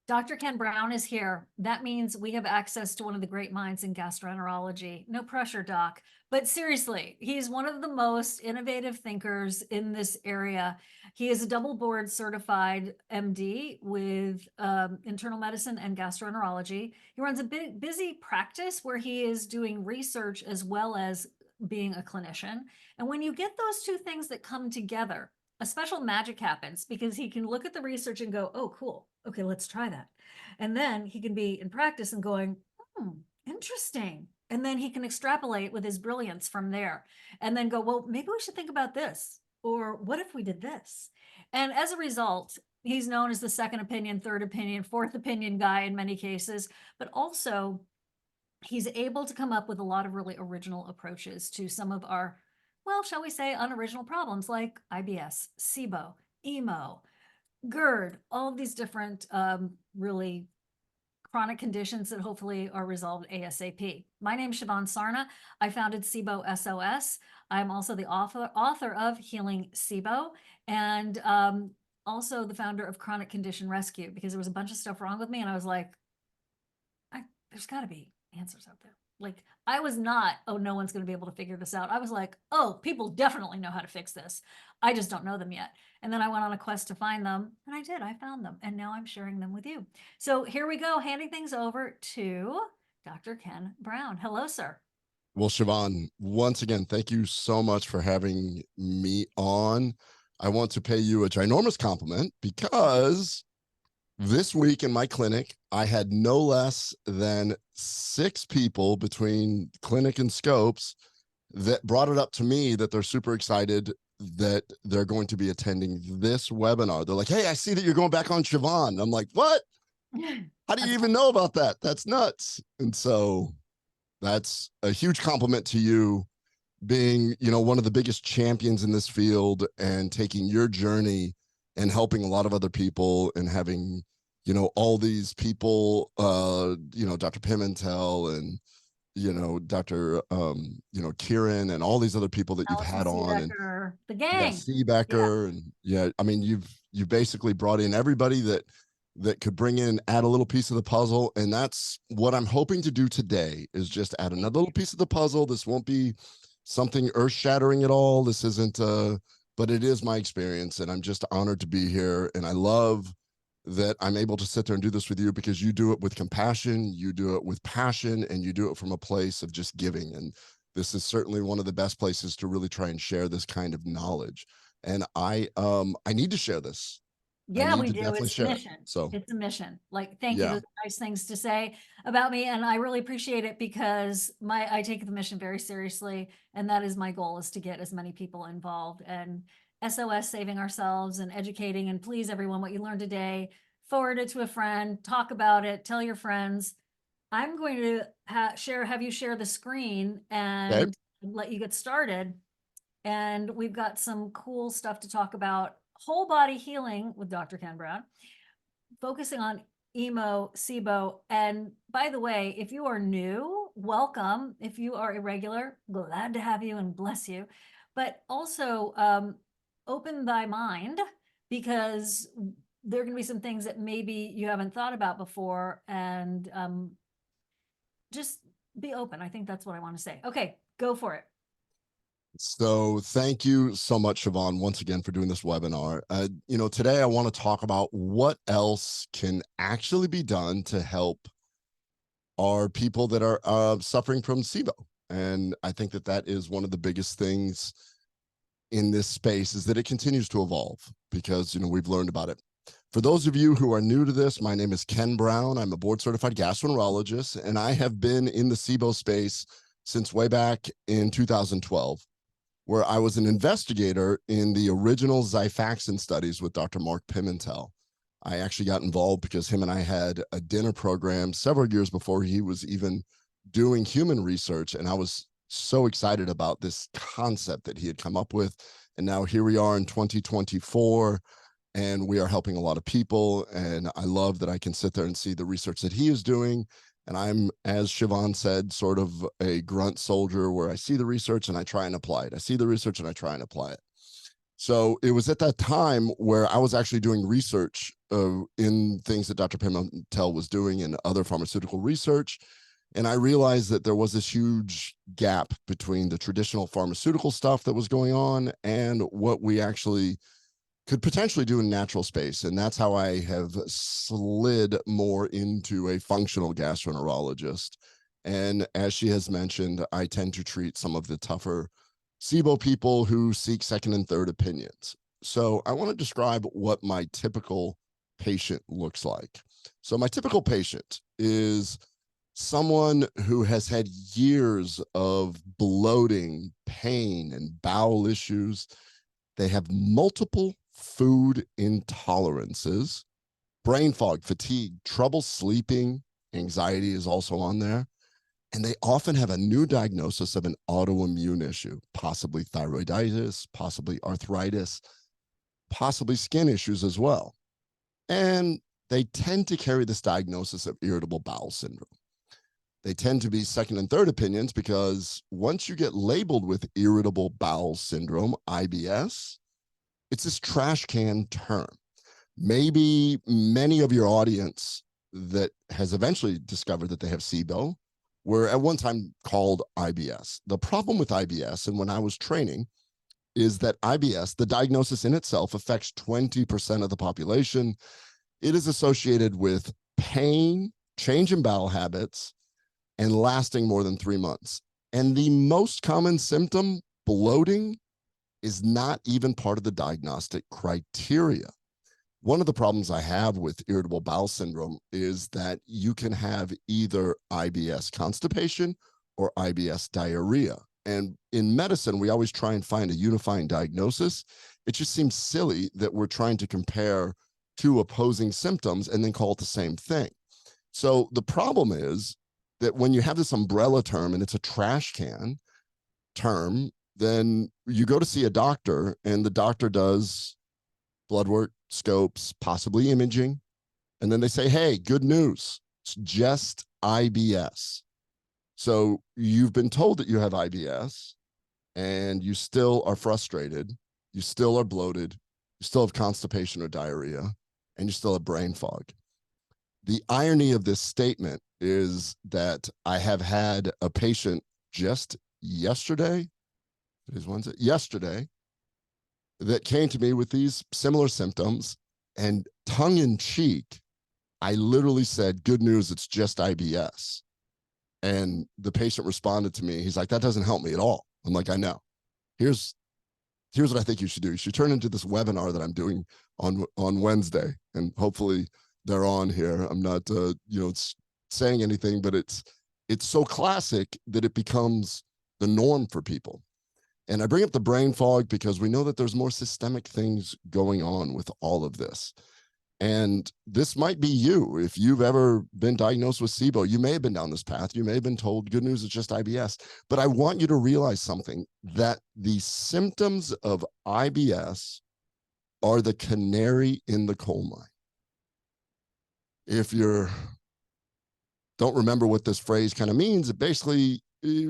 Dr. Ken Brown is here. That means we have access to one of the great minds in gastroenterology. No pressure, doc. But seriously, he's one of the most innovative thinkers in this area. He is a double board certified MD with internal medicine and gastroenterology. He runs a big, busy practice where he is doing research as well as being a clinician. And when you get those two things that come together, a special magic happens because he can look at the research and go, oh, cool. Okay, let's try that. And then he can be in practice and going, hmm, interesting. And then he can extrapolate with his brilliance from there and then go, well, maybe we should think about this. Or what if we did this? And as a result, he's known as the second opinion, third opinion, fourth opinion guy in many cases, but also he's able to come up with a lot of really original approaches to some of our, well, shall we say, unoriginal problems like IBS, SIBO, IMO, GERD, all of these different really chronic conditions that hopefully are resolved ASAP. My name is Siobhan Sarna. I founded SIBO SOS. I'm also the author of Healing SIBO and also the founder of Chronic Condition Rescue because there was a bunch of stuff wrong with me and I was like, there's got to be answers out there. Like I was not, oh, no one's going to be able to figure this out. I was like, oh, people definitely know how to fix this. I just don't know them yet. And then I went on a quest to find them and I did, I found them and now I'm sharing them with you. So here we go, handing things over to Dr. Ken Brown. Hello, sir. Well, Siobhan, once again, thank you so much for having me on. I want to pay you a ginormous compliment because this week in my clinic, I had no less than 6 people between clinic and scopes that brought it up to me that they're super excited that they're going to be attending this webinar. They're like, hey, I see that you're going back on Siobhan. I'm like, what? How do you even know about that? That's nuts. And so that's a huge compliment to you being, one of the biggest champions in this field and taking your journey and helping a lot of other people and having, all these people, Dr. Pimentel and, Dr. Kieran and all these other people that you've Allison had on and the gang. Seebecker. And I mean, you've basically brought in everybody that could bring in, add a little piece of the puzzle. And that's what I'm hoping to do today is just add another little piece of the puzzle. This won't be something earth shattering at all. This isn't, but it is my experience and I'm just honored to be here. And I love that I'm able to sit there and do this with you because you do it with compassion, you do it with passion, and you do it from a place of just giving. And this is certainly one of the best places to really try and share this kind of knowledge. And I need to share this. Yeah, we do. It's a mission. So it's a mission. Like, thank you. yeah, Those are nice things to say about me. And I really appreciate it because I take the mission very seriously. And that is my goal is to get as many people involved and SOS saving ourselves and educating. And please, everyone, what you learned today, forward it to a friend, talk about it, tell your friends. I'm going to have you share the screen okay. and let you get started. And we've got some cool stuff to talk about. Whole body healing with Dr. Ken Brown, focusing on IMO, SIBO. And by the way, if you are new, welcome. If you are irregular, glad to have you and bless you. But also open thy mind because there are going to be some things that maybe you haven't thought about before and just be open. I think that's what I want to say. Okay, go for it. So thank you so much, Siobhan, once again for doing this webinar. Today I want to talk about what else can actually be done to help our people that are suffering from SIBO. And I think that is one of the biggest things in this space is that it continues to evolve because, we've learned about it. For those of you who are new to this, my name is Ken Brown. I'm a board certified gastroenterologist, and I have been in the SIBO space since way back in 2012. Where I was an investigator in the original Xifaxan studies with Dr. Mark Pimentel. I actually got involved because him and I had a dinner program several years before he was even doing human research. And I was so excited about this concept that he had come up with. And now here we are in 2024, and we are helping a lot of people. And I love that I can sit there and see the research that he is doing. And I'm, as Siobhan said, sort of a grunt soldier where I see the research and I try and apply it. I see the research and I try and apply it. So it was at that time where I was actually doing research in things that Dr. Pimentel was doing and other pharmaceutical research. And I realized that there was this huge gap between the traditional pharmaceutical stuff that was going on and what we actually could potentially do in natural space. And that's how I have slid more into a functional gastroenterologist. And as she has mentioned, I tend to treat some of the tougher SIBO people who seek second and third opinions. So I want to describe what my typical patient looks like. So my typical patient is someone who has had years of bloating, pain, and bowel issues. They have multiple food intolerances, brain fog, fatigue, trouble sleeping, anxiety is also on there. And they often have a new diagnosis of an autoimmune issue, possibly thyroiditis, possibly arthritis, possibly skin issues as well. And they tend to carry this diagnosis of irritable bowel syndrome. They tend to be second and third opinions because once you get labeled with irritable bowel syndrome, IBS, it's this trash can term. Maybe many of your audience that has eventually discovered that they have SIBO were at one time called IBS. The problem with IBS, and when I was training, is that IBS, the diagnosis in itself, affects 20% of the population. It is associated with pain, change in bowel habits, and lasting more than 3 months. And the most common symptom, bloating, is not even part of the diagnostic criteria. One of the problems I have with irritable bowel syndrome is that you can have either IBS constipation or IBS diarrhea. And in medicine, we always try and find a unifying diagnosis. It just seems silly that we're trying to compare two opposing symptoms and then call it the same thing. So the problem is that when you have this umbrella term and it's a trash can term, then you go to see a doctor and the doctor does blood work, scopes, possibly imaging. And then they say, hey, good news. It's just IBS. So you've been told that you have IBS and you still are frustrated. You still are bloated. You still have constipation or diarrhea, and you still have brain fog. The irony of this statement is that I have had a patient just yesterday, yesterday, that came to me with these similar symptoms, and tongue in cheek, I literally said, good news, it's just IBS. And the patient responded to me. He's like, that doesn't help me at all. I'm like, I know. Here's what I think you should do. You should turn into this webinar that I'm doing on Wednesday, and hopefully they're on here. I'm not, saying anything, but it's so classic that it becomes the norm for people. And I bring up the brain fog because we know that there's more systemic things going on with all of this. And this might be you. If you've ever been diagnosed with SIBO, you may have been down this path. You may have been told, good news, it's just IBS. But I want you to realize something, that the symptoms of IBS are the canary in the coal mine. If you don't remember what this phrase kind of means, it basically,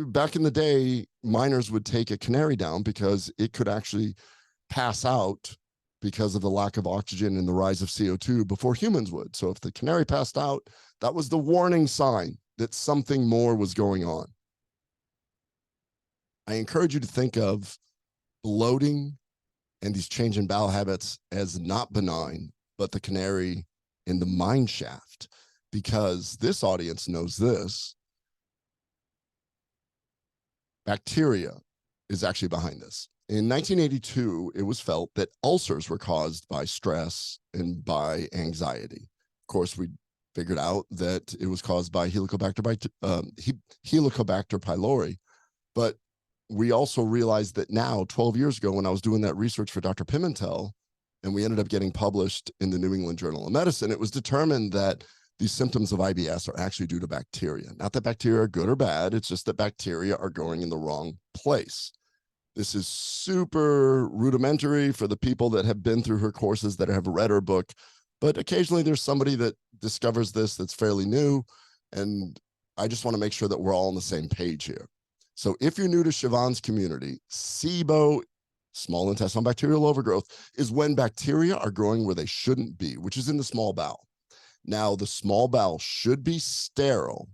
back in the day, miners would take a canary down because it could actually pass out because of the lack of oxygen and the rise of CO2 before humans would. So if the canary passed out, that was the warning sign that something more was going on. I encourage you to think of bloating and these change in bowel habits as not benign, but the canary in the mine shaft, because this audience knows this. Bacteria is actually behind this. In 1982, it was felt that ulcers were caused by stress and by anxiety. Of course, we figured out that it was caused by Helicobacter pylori. But we also realized that now, 12 years ago, when I was doing that research for Dr. Pimentel, and we ended up getting published in the New England Journal of Medicine, it was determined that these symptoms of IBS are actually due to bacteria. Not that bacteria are good or bad, it's just that bacteria are going in the wrong place. This is super rudimentary for the people that have been through her courses, that have read her book, but occasionally there's somebody that discovers this that's fairly new, and I just want to make sure that we're all on the same page here. So if you're new to Siobhan's community, SIBO small intestinal bacterial overgrowth, is when bacteria are growing where they shouldn't be, which is in the small bowel. Now, the small bowel should be sterile,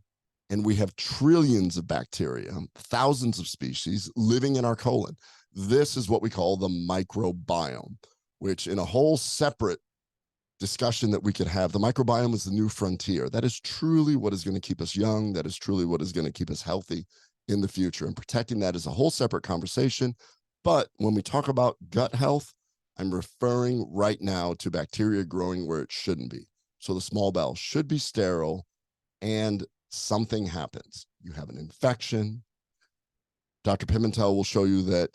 and we have trillions of bacteria, thousands of species living in our colon. This is what we call the microbiome, which in a whole separate discussion that we could have, the microbiome is the new frontier. That is truly what is going to keep us young. That is truly what is going to keep us healthy in the future. And protecting that is a whole separate conversation. But when we talk about gut health, I'm referring right now to bacteria growing where it shouldn't be. So the small bowel should be sterile, and something happens. You have an infection. Dr. Pimentel will show you that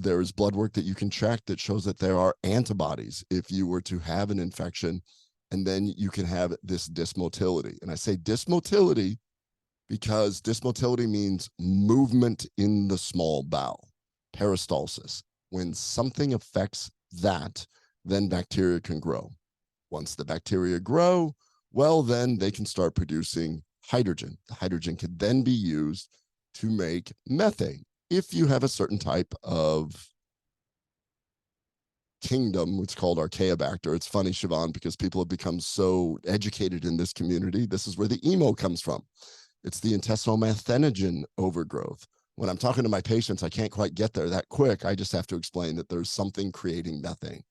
there is blood work that you can check that shows that there are antibodies if you were to have an infection, and then you can have this dysmotility. And I say dysmotility because dysmotility means movement in the small bowel, peristalsis. When something affects that, then bacteria can grow. Once the bacteria grow, well, then they can start producing hydrogen. The hydrogen can then be used to make methane if you have a certain type of kingdom, it's called Archaeobacter. It's funny, Siobhan, because people have become so educated in this community. This is where the IMO comes from. It's the intestinal methanogen overgrowth. When I'm talking to my patients, I can't quite get there that quick. I just have to explain that there's something creating methane.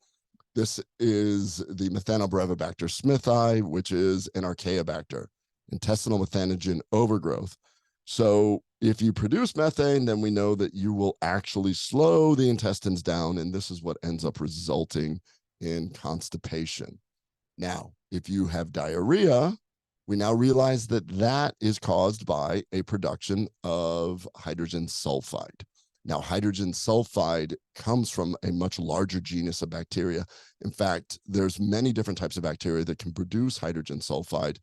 This is the Methanobrevibacter smithii, which is an Archaeobacter, intestinal methanogen overgrowth. So if you produce methane, then we know that you will actually slow the intestines down, and this is what ends up resulting in constipation. Now, if you have diarrhea, we now realize that that is caused by a production of hydrogen sulfide. Now, hydrogen sulfide comes from a much larger genus of bacteria. In fact, there's many different types of bacteria that can produce hydrogen sulfide.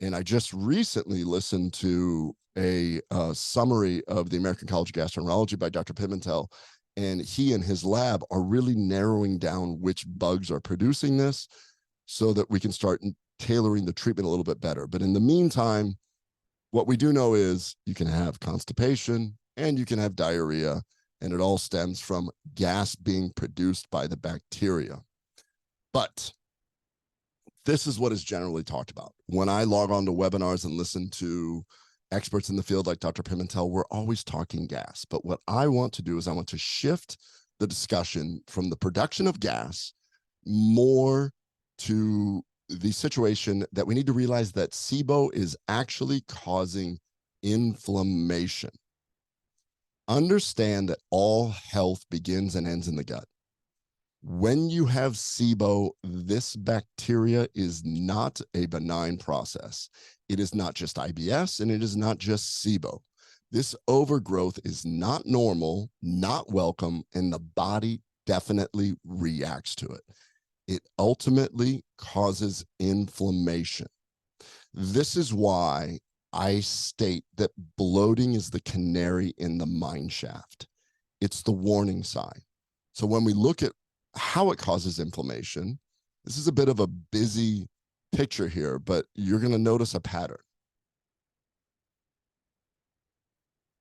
And I just recently listened to a summary of the American College of Gastroenterology by Dr. Pimentel, and he and his lab are really narrowing down which bugs are producing this so that we can start tailoring the treatment a little bit better. But in the meantime, what we do know is you can have constipation and you can have diarrhea, and it all stems from gas being produced by the bacteria. But this is what is generally talked about. When I log on to webinars and listen to experts in the field like Dr. Pimentel, we're always talking gas. But what I want to do is I want to shift the discussion from the production of gas more to the situation that we need to realize that SIBO is actually causing inflammation. Understand that all health begins and ends in the gut. When you have SIBO, this bacteria is not a benign process. It is not just IBS, and it is not just SIBO. This overgrowth is not normal, not welcome, and the body definitely reacts to it. It ultimately causes inflammation. This is why I state that bloating is the canary in the mine shaft. It's the warning sign. So when we look at how it causes inflammation, this is a bit of a busy picture here, but you're going to notice a pattern.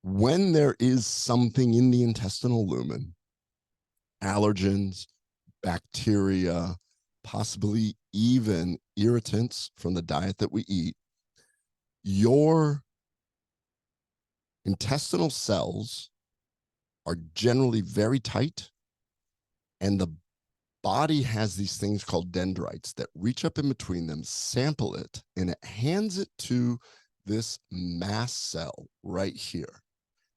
When there is something in the intestinal lumen, allergens, bacteria, possibly even irritants from the diet that we eat, your intestinal cells are generally very tight, and the body has these things called dendrites that reach up in between them, sample it, and it hands it to this mast cell right here.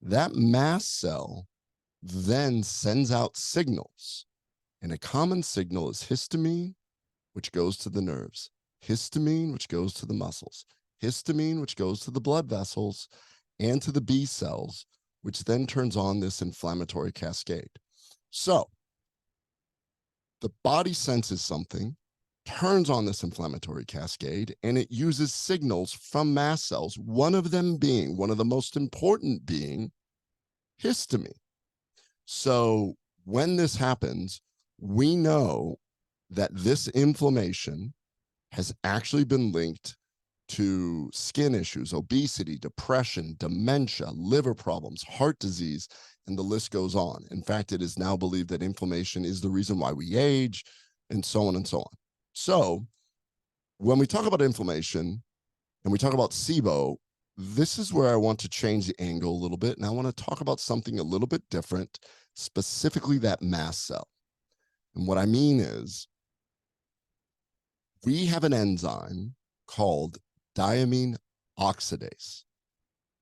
That mast cell then sends out signals, and a common signal is histamine, which goes to the nerves, histamine, which goes to the muscles, histamine, which goes to the blood vessels and to the B cells, which then turns on this inflammatory cascade. So the body senses something, turns on this inflammatory cascade, and it uses signals from mast cells, one of them being, one of the most important being, histamine. So when this happens, we know that this inflammation has actually been linked to skin issues, obesity, depression, dementia, liver problems, heart disease, and the list goes on. In fact, it is now believed that inflammation is the reason why we age, and so on and so on. So when we talk about inflammation and we talk about SIBO, this is where I want to change the angle a little bit. And I want to talk about something a little bit different, specifically that mast cell. And what I mean is we have an enzyme called diamine oxidase.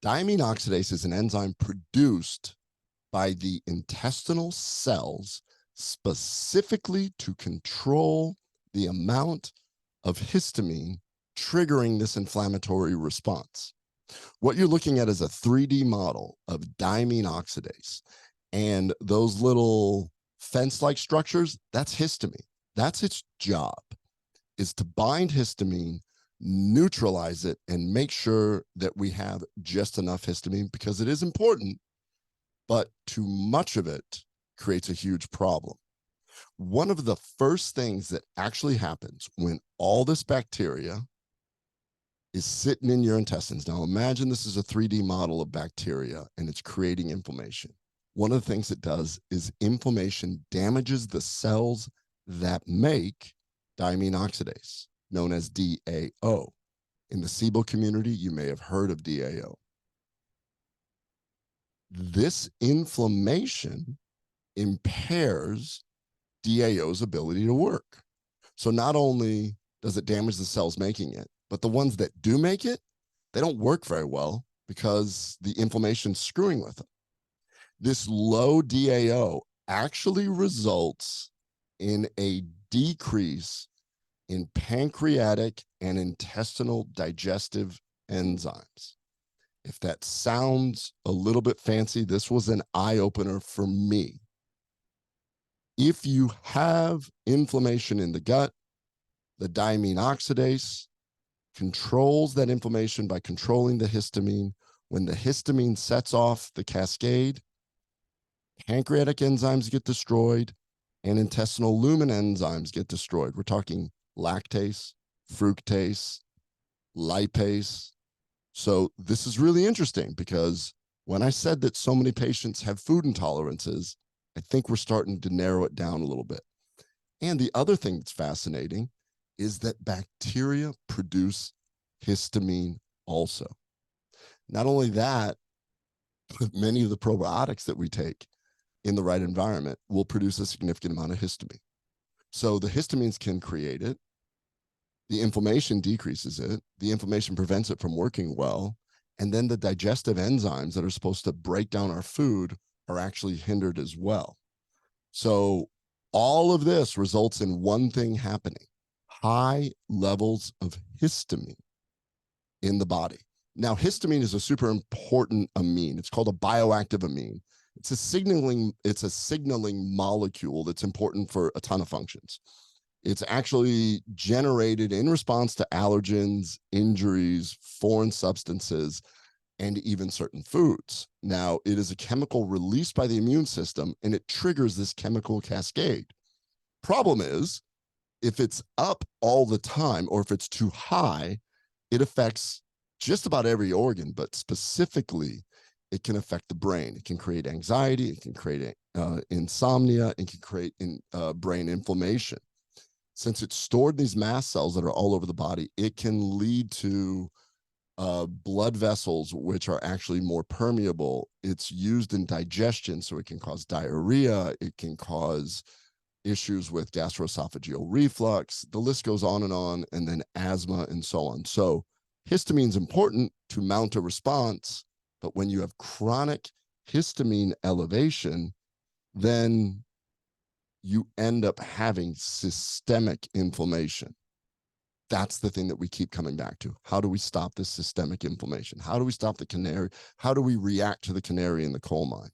Diamine oxidase is an enzyme produced by the intestinal cells specifically to control the amount of histamine triggering this inflammatory response. What you're looking at is a 3D model of diamine oxidase, and those little fence-like structures, that's histamine. That's its job, is to bind histamine, neutralize it, and make sure that we have just enough histamine, because it is important, but too much of it creates a huge problem. One of the first things that actually happens when all this bacteria is sitting in your intestines. Now imagine this is a 3D model of bacteria and it's creating inflammation. One of the things it does is inflammation damages the cells that make diamine oxidase, known as DAO. In the SIBO community, you may have heard of DAO. This inflammation impairs DAO's ability to work. So not only does it damage the cells making it, but the ones that do make it, they don't work very well because the inflammation's screwing with them. This low DAO actually results in a decrease in pancreatic and intestinal digestive enzymes. If that sounds a little bit fancy, this was an eye-opener for me. If you have inflammation in the gut, the diamine oxidase controls that inflammation by controlling the histamine. When the histamine sets off the cascade, pancreatic enzymes get destroyed and intestinal lumen enzymes get destroyed. We're talking lactase, fructase, lipase. So this is really interesting, because when I said that so many patients have food intolerances, I think we're starting to narrow it down a little bit. And the other thing that's fascinating is that bacteria produce histamine also. Not only that, but many of the probiotics that we take in the right environment will produce a significant amount of histamine. So the histamines can create it. The inflammation decreases it. The inflammation prevents it from working well. And then the digestive enzymes that are supposed to break down our food are actually hindered as well. So all of this results in one thing happening: high levels of histamine in the body. Now, histamine is a super important amine. It's called a bioactive amine. It's a signaling molecule that's important for a ton of functions. It's actually generated in response to allergens, injuries, foreign substances, and even certain foods. Now, it is a chemical released by the immune system, and it triggers this chemical cascade. Problem is, if it's up all the time, or if it's too high, it affects just about every organ, but specifically, it can affect the brain. It can create anxiety, it can create insomnia, it can create brain inflammation. Since it's stored in these mast cells that are all over the body, it can lead to blood vessels, which are actually more permeable. It's used in digestion, so it can cause diarrhea. It can cause issues with gastroesophageal reflux. The list goes on, and then asthma and so on. So histamine is important to mount a response, but when you have chronic histamine elevation, then you end up having systemic inflammation. That's the thing that we keep coming back to. How do we stop this systemic inflammation? How do we stop the canary? How do we react to the canary in the coal mine?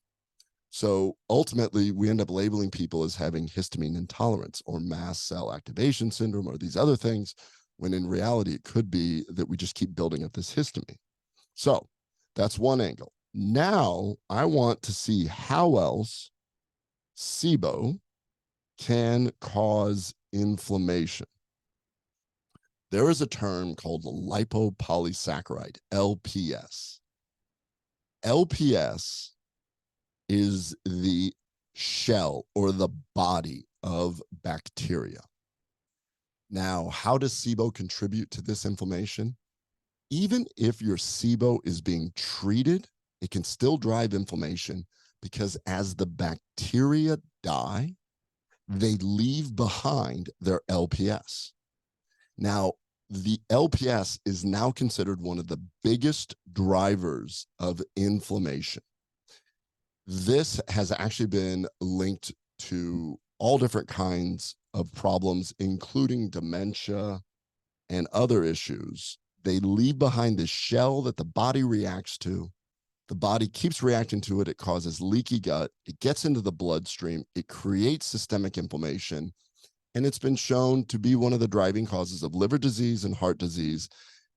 So ultimately, we end up labeling people as having histamine intolerance or mast cell activation syndrome or these other things, when in reality, it could be that we just keep building up this histamine. So that's one angle. Now, I want to see how else SIBO can cause inflammation. there is a term called lipopolysaccharide, LPS. LPS is the shell or the body of bacteria. Now, how does SIBO contribute to this inflammation? Even if your SIBO is being treated, it can still drive inflammation because as the bacteria die, they leave behind their LPS. Now, the LPS is now considered one of the biggest drivers of inflammation. This has actually been linked to all different kinds of problems, including dementia and other issues. They leave behind this shell that the body reacts to. The body keeps reacting to it. It causes leaky gut. It gets into the bloodstream. It creates systemic inflammation. And it's been shown to be one of the driving causes of liver disease and heart disease.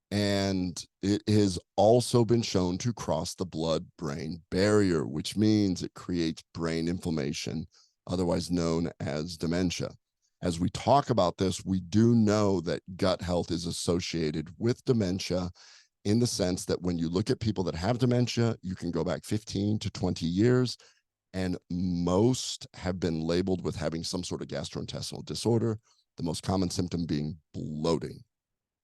And it has also been shown to cross the blood-brain barrier, which means it creates brain inflammation, otherwise known as dementia. As we talk about this, we do know that gut health is associated with dementia in the sense that when you look at people that have dementia, you can go back 15 to 20 years, and most have been labeled with having some sort of gastrointestinal disorder, the most common symptom being bloating.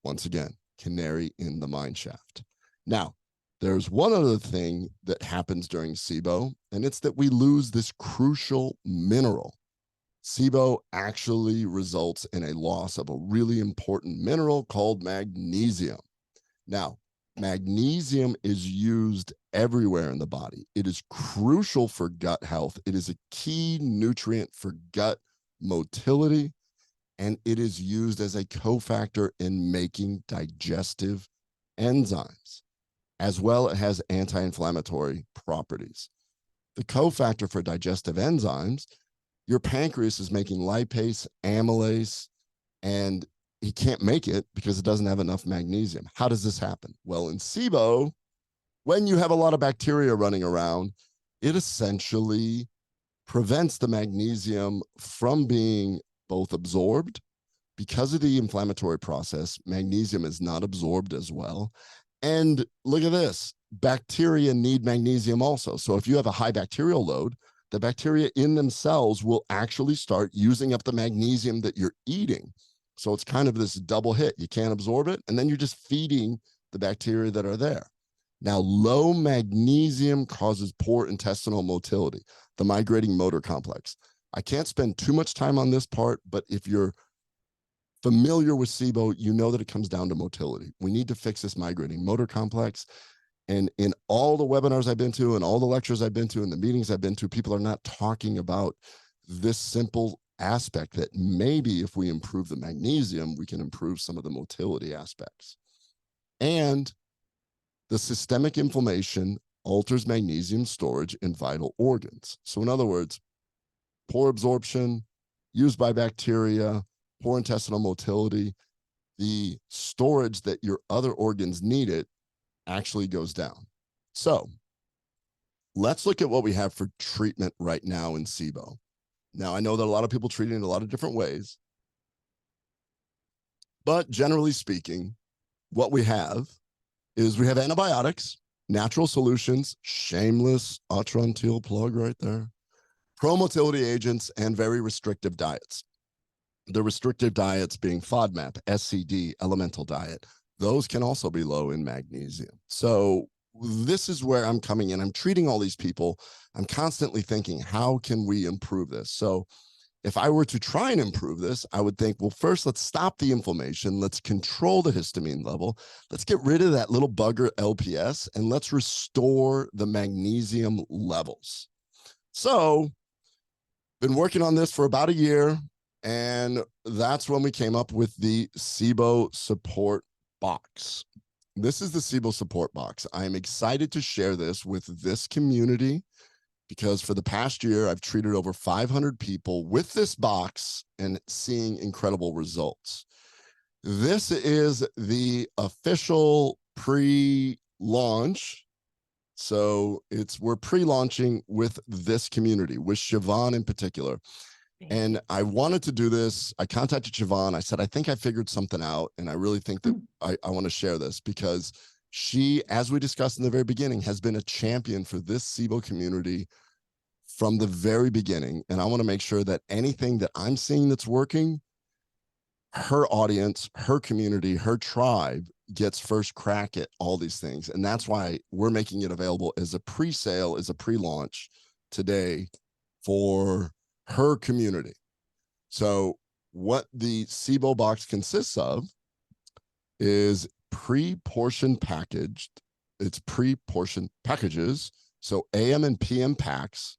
Once again, canary in the mine shaft. Now, there's one other thing that happens during SIBO, and it's that we lose this crucial mineral. SIBO actually results in a loss of a really important mineral called magnesium. Now, magnesium is used everywhere in the body. It is crucial for gut health. It is a key nutrient for gut motility, and it is used as a cofactor in making digestive enzymes. As well, it has anti-inflammatory properties. The cofactor for digestive enzymes, your pancreas is making lipase, amylase, and he can't make it because it doesn't have enough magnesium. How does this happen? Well, in SIBO, when you have a lot of bacteria running around, it essentially prevents the magnesium from being both absorbed. Because of the inflammatory process, magnesium is not absorbed as well. And look at this, bacteria need magnesium also. So if you have a high bacterial load, the bacteria in themselves will actually start using up the magnesium that you're eating. So it's kind of this double hit. You can't absorb it, and then you're just feeding the bacteria that are there. Now, low magnesium causes poor intestinal motility, the migrating motor complex. I can't spend too much time on this part, but if you're familiar with SIBO, you know that it comes down to motility. We need to fix this migrating motor complex. And in all the webinars I've been to and all the lectures I've been to and the meetings I've been to, people are not talking about this simple aspect that maybe if we improve the magnesium, we can improve some of the motility aspects. And the systemic inflammation alters magnesium storage in vital organs. So in other words, poor absorption, used by bacteria, poor intestinal motility, the storage that your other organs need it actually goes down. So let's look at what we have for treatment right now in SIBO. Now, I know that a lot of people treat it in a lot of different ways, but generally speaking, what we have is we have antibiotics, natural solutions, shameless Atrantil plug right there, pro-motility agents, and very restrictive diets. The restrictive diets being FODMAP, SCD, elemental diet. Those can also be low in magnesium. So this is where I'm coming in. I'm treating all these people. I'm constantly thinking, how can we improve this? So if I were to try and improve this, I would think, well, first, let's stop the inflammation. Let's control the histamine level. Let's get rid of that little bugger LPS, and let's restore the magnesium levels. So been working on this for about a year, and that's when we came up with the SIBO support box. This is the SIBO support box. I am excited to share this with this community because for the past year, I've treated over 500 people with this box and seeing incredible results. This is the official pre-launch. So we're pre-launching with this community, with Siobhan in particular. Thank you. And I wanted to do this. I contacted Siobhan. I said, I think I figured something out. And I really think that I want to share this because she, as we discussed in the very beginning, has been a champion for this SIBO community from the very beginning. And I want to make sure that anything that I'm seeing that's working, her audience, her community, her tribe gets first crack at all these things. And that's why we're making it available as a pre-sale, as a pre-launch today for her community. So what the SIBO box consists of is pre-portion packaged. It's pre-portion packages. So AM and PM packs.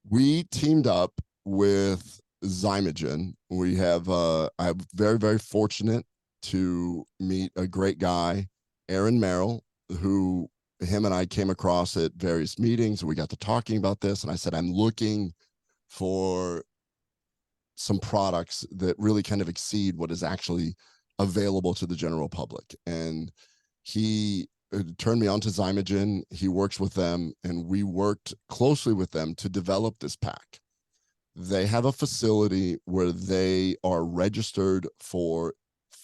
We teamed up with Zymogen. I'm very, very fortunate to meet a great guy, Aaron Merrill, who him and I came across at various meetings. We got to talking about this, and I said, I'm looking for some products that really kind of exceed what is actually available to the general public. And he turned me on to Zymogen. He works with them, and we worked closely with them to develop this pack. They have a facility where they are registered for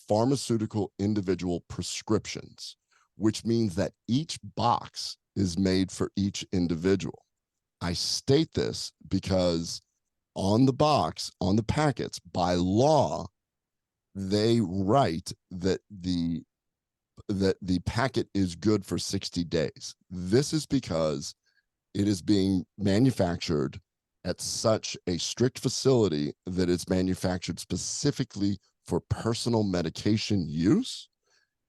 pharmaceutical individual prescriptions, which means that each box is made for each individual. I state this because on the box, on the packets, by law, they write that the packet is good for 60 days. This is because it is being manufactured at such a strict facility that it's manufactured specifically for personal medication use.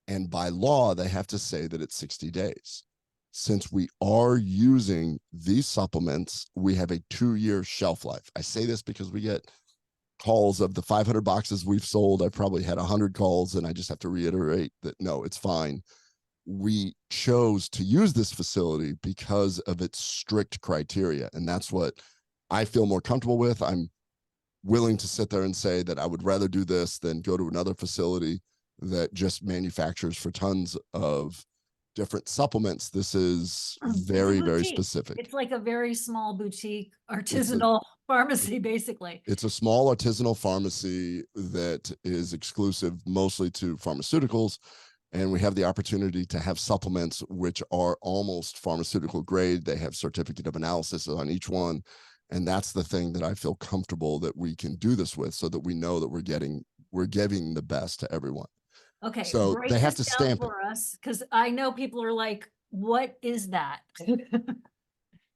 And by law, they have to say that it's 60 days. Since we are using these supplements, we have a 2-year shelf life. I say this because we get calls of the 500 boxes we've sold. I've probably had 100 calls, and I just have to reiterate that no, it's fine. We chose to use this facility because of its strict criteria, and that's what I feel more comfortable with. I'm willing to sit there and say that I would rather do this than go to another facility that just manufactures for tons of different supplements. This is very, very specific. It's like a very small boutique artisanal pharmacy, basically. It's a small artisanal pharmacy that is exclusive mostly to pharmaceuticals. And we have the opportunity to have supplements which are almost pharmaceutical grade. They have certificate of analysis on each one. And that's the thing that I feel comfortable that we can do this with, so that we know that we're giving the best to everyone. Okay, So break they have this to down stamp it. for us, because I know people are like, what is that?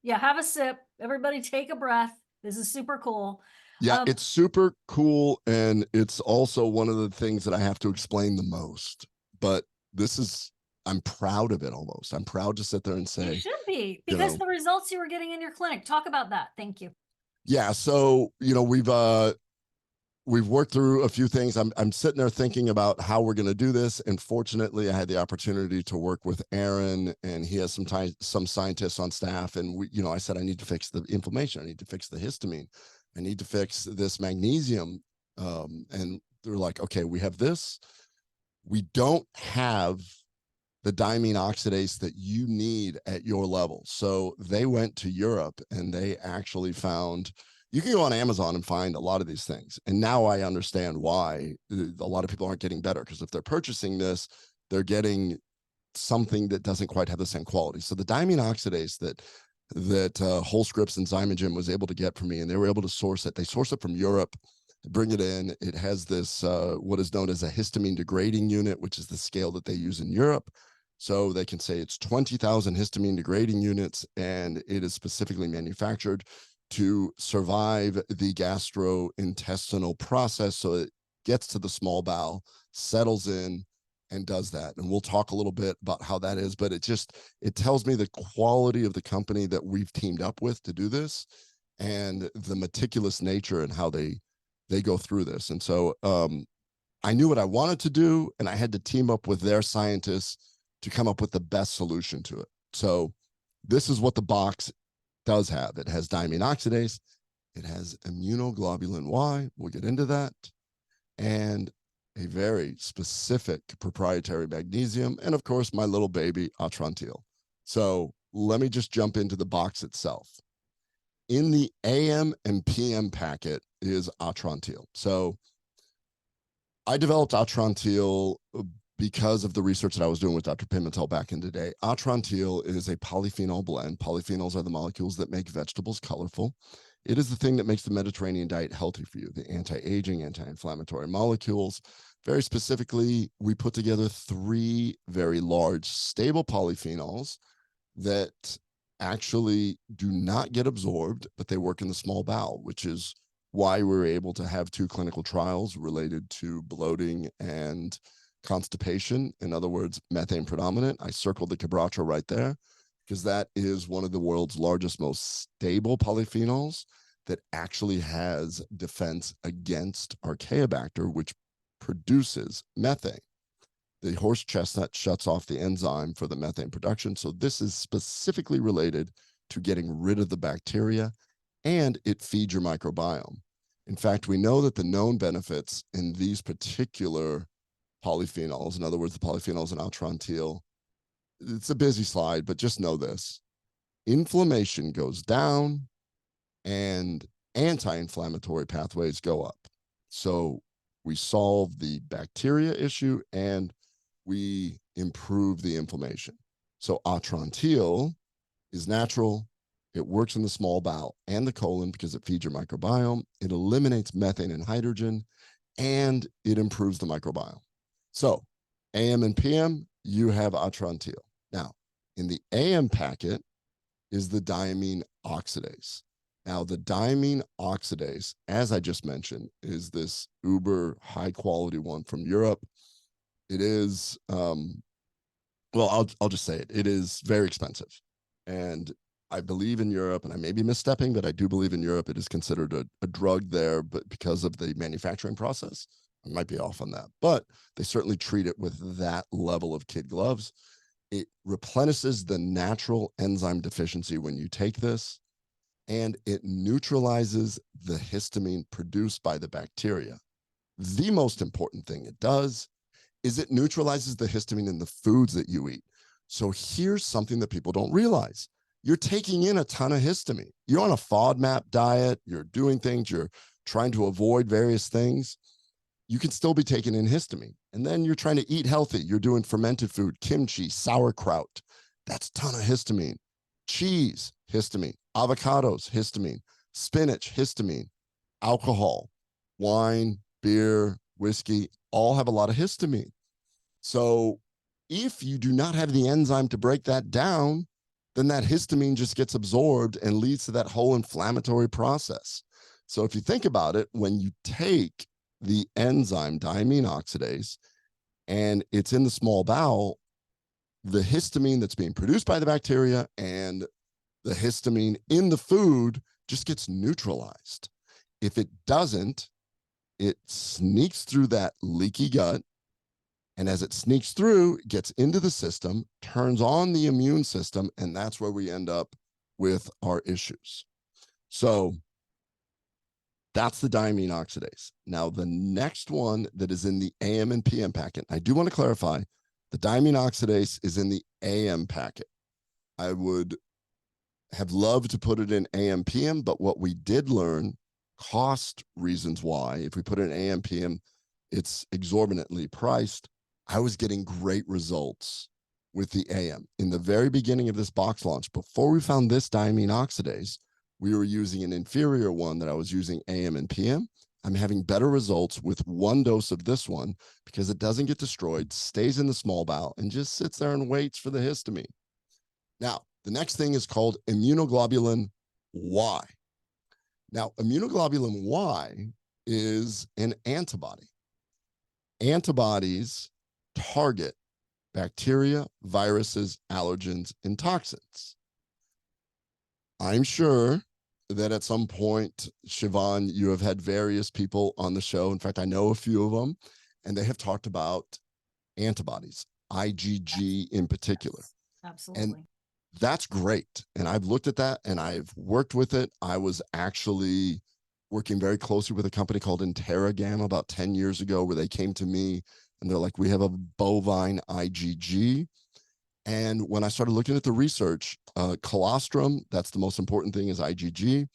Yeah, have a sip. Everybody take a breath. This is super cool. Yeah, it's super cool. And it's also one of the things that I have to explain the most. But I'm proud of it almost. I'm proud to sit there and say, you should be, because the results you were getting in your clinic. Talk about that. Thank you. Yeah. So, we've worked through a few things. I'm sitting there thinking about how we're going to do this. And fortunately, I had the opportunity to work with Aaron, and he has some scientists on staff. And I said, I need to fix the inflammation. I need to fix the histamine. I need to fix this magnesium. And they're like, okay, we have this. We don't have the diamine oxidase that you need at your level. So they went to Europe, and they actually found, you can go on Amazon and find a lot of these things. And now I understand why a lot of people aren't getting better, because if they're purchasing this, they're getting something that doesn't quite have the same quality. So the diamine oxidase that Whole Scripts and Zymogen was able to get from me, and they were able to source it. They source it from Europe, bring it in. It has this, what is known as a histamine degrading unit, which is the scale that they use in Europe. So they can say it's 20,000 histamine degrading units, and it is specifically manufactured to survive the gastrointestinal process. So it gets to the small bowel, settles in, and does that. And we'll talk a little bit about how that is, but it tells me the quality of the company that we've teamed up with to do this, and the meticulous nature and how they go through this. And so I knew what I wanted to do, and I had to team up with their scientists to come up with the best solution to it. So this is what the box does have. It has diamine oxidase, it has immunoglobulin Y, we'll get into that, and a very specific proprietary magnesium, and of course my little baby atrantil. So let me just jump into the box itself. in the AM and PM packet is Atrantil. So I developed Atrantil because of the research that I was doing with Dr. Pimentel back in the day. Atrantil is a polyphenol blend. Polyphenols are the molecules that make vegetables colorful. It is the thing that makes the Mediterranean diet healthy for you, the anti-aging, anti-inflammatory molecules. Very specifically, we put together 3 very large, stable polyphenols that actually do not get absorbed, but they work in the small bowel, which is why we were able to have 2 clinical trials related to bloating and constipation. In other words, methane predominant. I circled the Cabratra right there because that is one of the world's largest, most stable polyphenols that actually has defense against Archaeobacter, which produces methane. The horse chestnut shuts off the enzyme for the methane production. So this is specifically related to getting rid of the bacteria, and it feeds your microbiome. In fact, we know that the known benefits in these particular polyphenols, in other words, the polyphenols in Atrantil, it's a busy slide, but just know this. Inflammation goes down and anti-inflammatory pathways go up. So we solve the bacteria issue and we improve the inflammation. So Atrantil is natural. It works in the small bowel and the colon because it feeds your microbiome. It eliminates methane and hydrogen, and it improves the microbiome. So AM and PM, you have Atrantil. Now, in the AM packet is the diamine oxidase. Now, the diamine oxidase, as I just mentioned, is this uber high quality one from Europe. It is, well, I'll just say it. It is very expensive. And I believe in Europe, and I may be misstepping, but I do believe in Europe it is considered a drug there, but because of the manufacturing process, I might be off on that. But they certainly treat it with that level of kid gloves. It replenishes the natural enzyme deficiency when you take this, and it neutralizes the histamine produced by the bacteria. The most important thing it does is it neutralizes the histamine in the foods that you eat. So here's something that people don't realize. You're taking in a ton of histamine. You're on a FODMAP diet. You're doing things. You're trying to avoid various things. You can still be taking in histamine. And then you're trying to eat healthy. You're doing fermented food, kimchi, sauerkraut. That's a ton of histamine. Cheese, histamine. Avocados, histamine. Spinach, histamine. Alcohol, wine, beer, whiskey, all have a lot of histamine. So if you do not have the enzyme to break that down, then that histamine just gets absorbed and leads to that whole inflammatory process. So if you think about it, when you take the enzyme diamine oxidase and it's in the small bowel, the histamine that's being produced by the bacteria and the histamine in the food just gets neutralized. If it doesn't, it sneaks through that leaky gut. And as it sneaks through, it gets into the system, turns on the immune system, and that's where we end up with our issues. So that's the diamine oxidase. Now, the next one that is in the AM and PM packet, I do want to clarify, the diamine oxidase is in the AM packet. I would have loved to put it in AM, PM, but what we did learn, cost reasons why, if we put it in AM, PM, it's exorbitantly priced. I was getting great results with the AM. In the very beginning of this box launch, before we found this diamine oxidase, we were using an inferior one that I was using AM and PM. I'm having better results with 1 dose of this one because it doesn't get destroyed, stays in the small bowel, and just sits there and waits for the histamine. Now, the next thing is called immunoglobulin Y. Now, immunoglobulin Y is an antibody. Antibodies target bacteria, viruses, allergens, and toxins. I'm sure that at some point, Siobhan, you have had various people on the show. In fact, I know a few of them, and they have talked about antibodies, IgG in particular. Yes, absolutely. And that's great. And I've looked at that and I've worked with it. I was actually working very closely with a company called Interrogam about 10 years ago, where they came to me and they're like, we have a bovine IgG. And when I started looking at the research, colostrum, that's the most important thing, is IgG.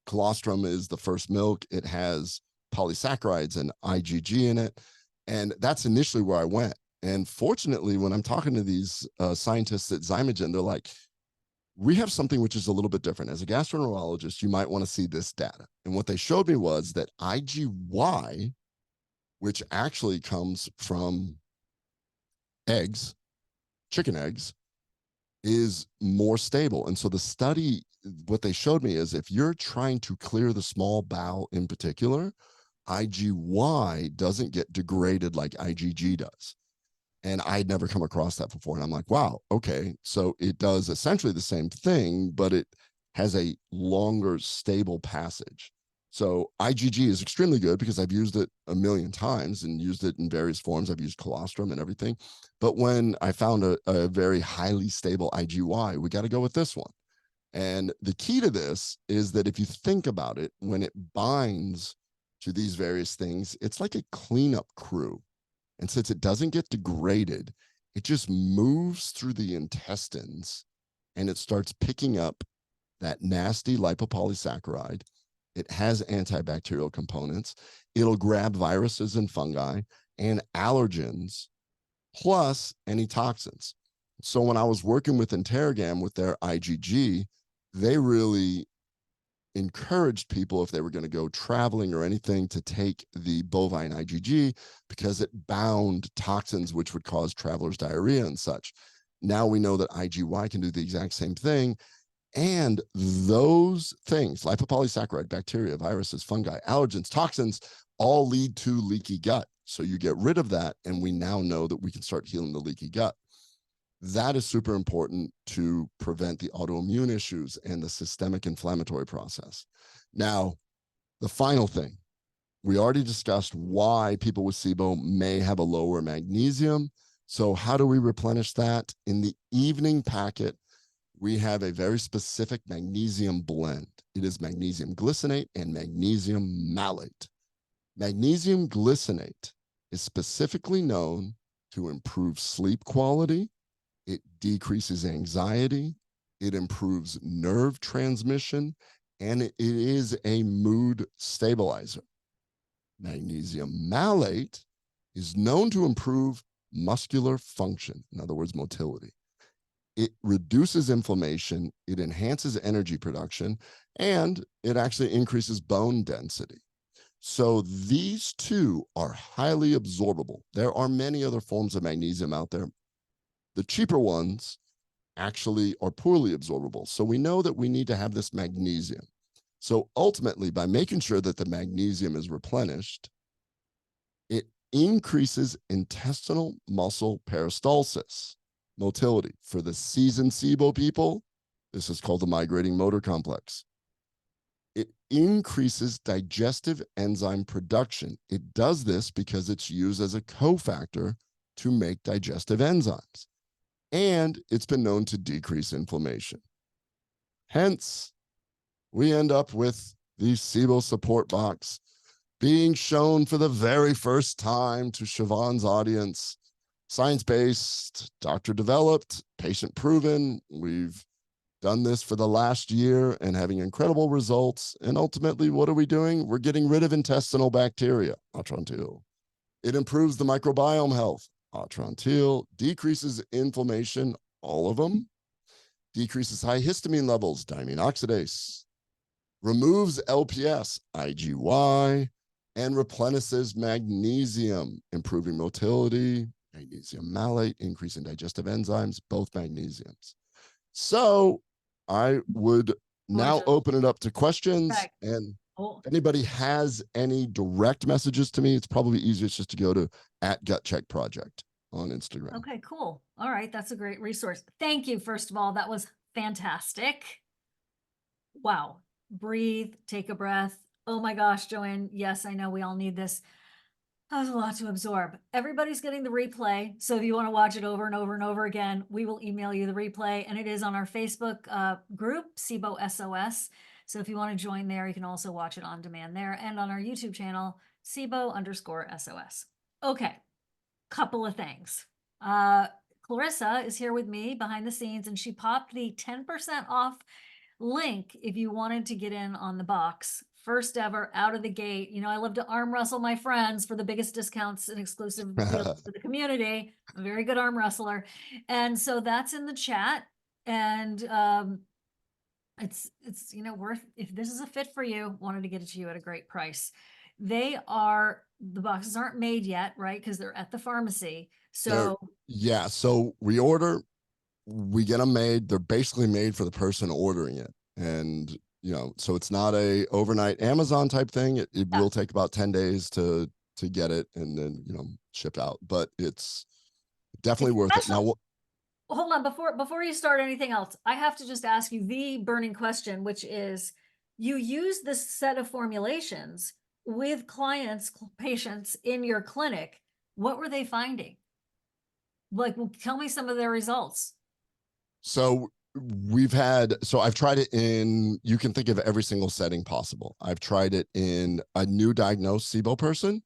colostrum is the first milk. It has polysaccharides and IgG in it. And that's initially where I went. And fortunately, when I'm talking to these scientists at Zymogen, they're like, we have something which is a little bit different. As a gastroenterologist, you might want to see this data. And what they showed me was that IgY, which actually comes from eggs, chicken eggs, is more stable. And so the study, what they showed me is if you're trying to clear the small bowel in particular, IgY doesn't get degraded like IgG does. And I'd never come across that before. And I'm like, wow, okay. So it does essentially the same thing, but it has a longer stable passage. So IgG is extremely good because I've used it a million times and used it in various forms. I've used colostrum and everything. But when I found a very highly stable IgY, we got to go with this one. And the key to this is that if you think about it, when it binds to these various things, it's like a cleanup crew. And since it doesn't get degraded, it just moves through the intestines and it starts picking up that nasty lipopolysaccharide. It has antibacterial components. It'll grab viruses and fungi and allergens, plus any toxins. So when I was working with Interrogam with their IgG, they really encouraged people, if they were going to go traveling or anything, to take the bovine IgG because it bound toxins which would cause travelers diarrhea and such. Now we know that IgY can do the exact same thing. And those things, lipopolysaccharide, bacteria, viruses, fungi, allergens, toxins, all lead to leaky gut. So you get rid of that, and we now know that we can start healing the leaky gut. That is super important to prevent the autoimmune issues and the systemic inflammatory process. Now, the final thing, we already discussed why people with SIBO may have a lower magnesium. So how do we replenish that? In the evening packet, we have a very specific magnesium blend. It is magnesium glycinate and magnesium malate. Magnesium glycinate is specifically known to improve sleep quality. It decreases anxiety. It improves nerve transmission, and it is a mood stabilizer. Magnesium malate is known to improve muscular function, in other words, motility. It reduces inflammation, it enhances energy production, and it actually increases bone density. So these two are highly absorbable. There are many other forms of magnesium out there. The cheaper ones actually are poorly absorbable. So we know that we need to have this magnesium. So ultimately, by making sure that the magnesium is replenished, it increases intestinal muscle peristalsis, motility. For the seasoned SIBO people, this is called the migrating motor complex. It increases digestive enzyme production. It does this because it's used as a cofactor to make digestive enzymes. And it's been known to decrease inflammation. Hence, we end up with the SIBO support box being shown for the very first time to Siobhan's audience. Science-based, doctor-developed, patient-proven. We've done this for the last year and having incredible results. And ultimately, what are we doing? We're getting rid of intestinal bacteria, Atrantil. It improves the microbiome health, Atrantil. Decreases inflammation, all of them. Decreases high histamine levels, diamine oxidase. Removes LPS, IgY, and replenishes magnesium, improving motility, magnesium malate, increasing digestive enzymes, both magnesiums. So I would now open it up to questions. Okay. And Cool. if anybody has any direct messages to me, it's probably easiest just to go to @GutCheckProject on Instagram. Okay, cool. All right. That's a great resource. Thank you. First of all, that was fantastic. Wow. Breathe, take a breath. Oh my gosh, Joanne. Yes, I know we all need this. That was a lot to absorb. Everybody's getting the replay. So if you want to watch it over and over and over again, we will email you the replay. And it is on our Facebook group, SIBO SOS. So if you want to join there, you can also watch it on demand there, and on our YouTube channel, SIBO_SOS. Okay, couple of things. Clarissa is here with me behind the scenes, and she popped the 10% off link if you wanted to get in on the box. First ever out of the gate. You know, I love to arm wrestle my friends for the biggest discounts and exclusive deals for the community. I'm a very good arm wrestler. And so that's in the chat. And it's you know, worth, if this is a fit for you, wanted to get it to you at a great price. The boxes aren't made yet, right? Because they're at the pharmacy. So yeah, so we order, we get them made. They're basically made for the person ordering it. And, you know, so it's not a overnight Amazon type thing. It yeah. will take about 10 days to get it and then, you know, shipped out, but it's definitely worth it. Now, hold on, before you start anything else, I have to just ask you the burning question, which is, you use this set of formulations with clients, patients in your clinic. What were they finding? Like, well, tell me some of their results. so I've tried it in, you can think of every single setting possible. I've tried it in a new diagnosed SIBO person.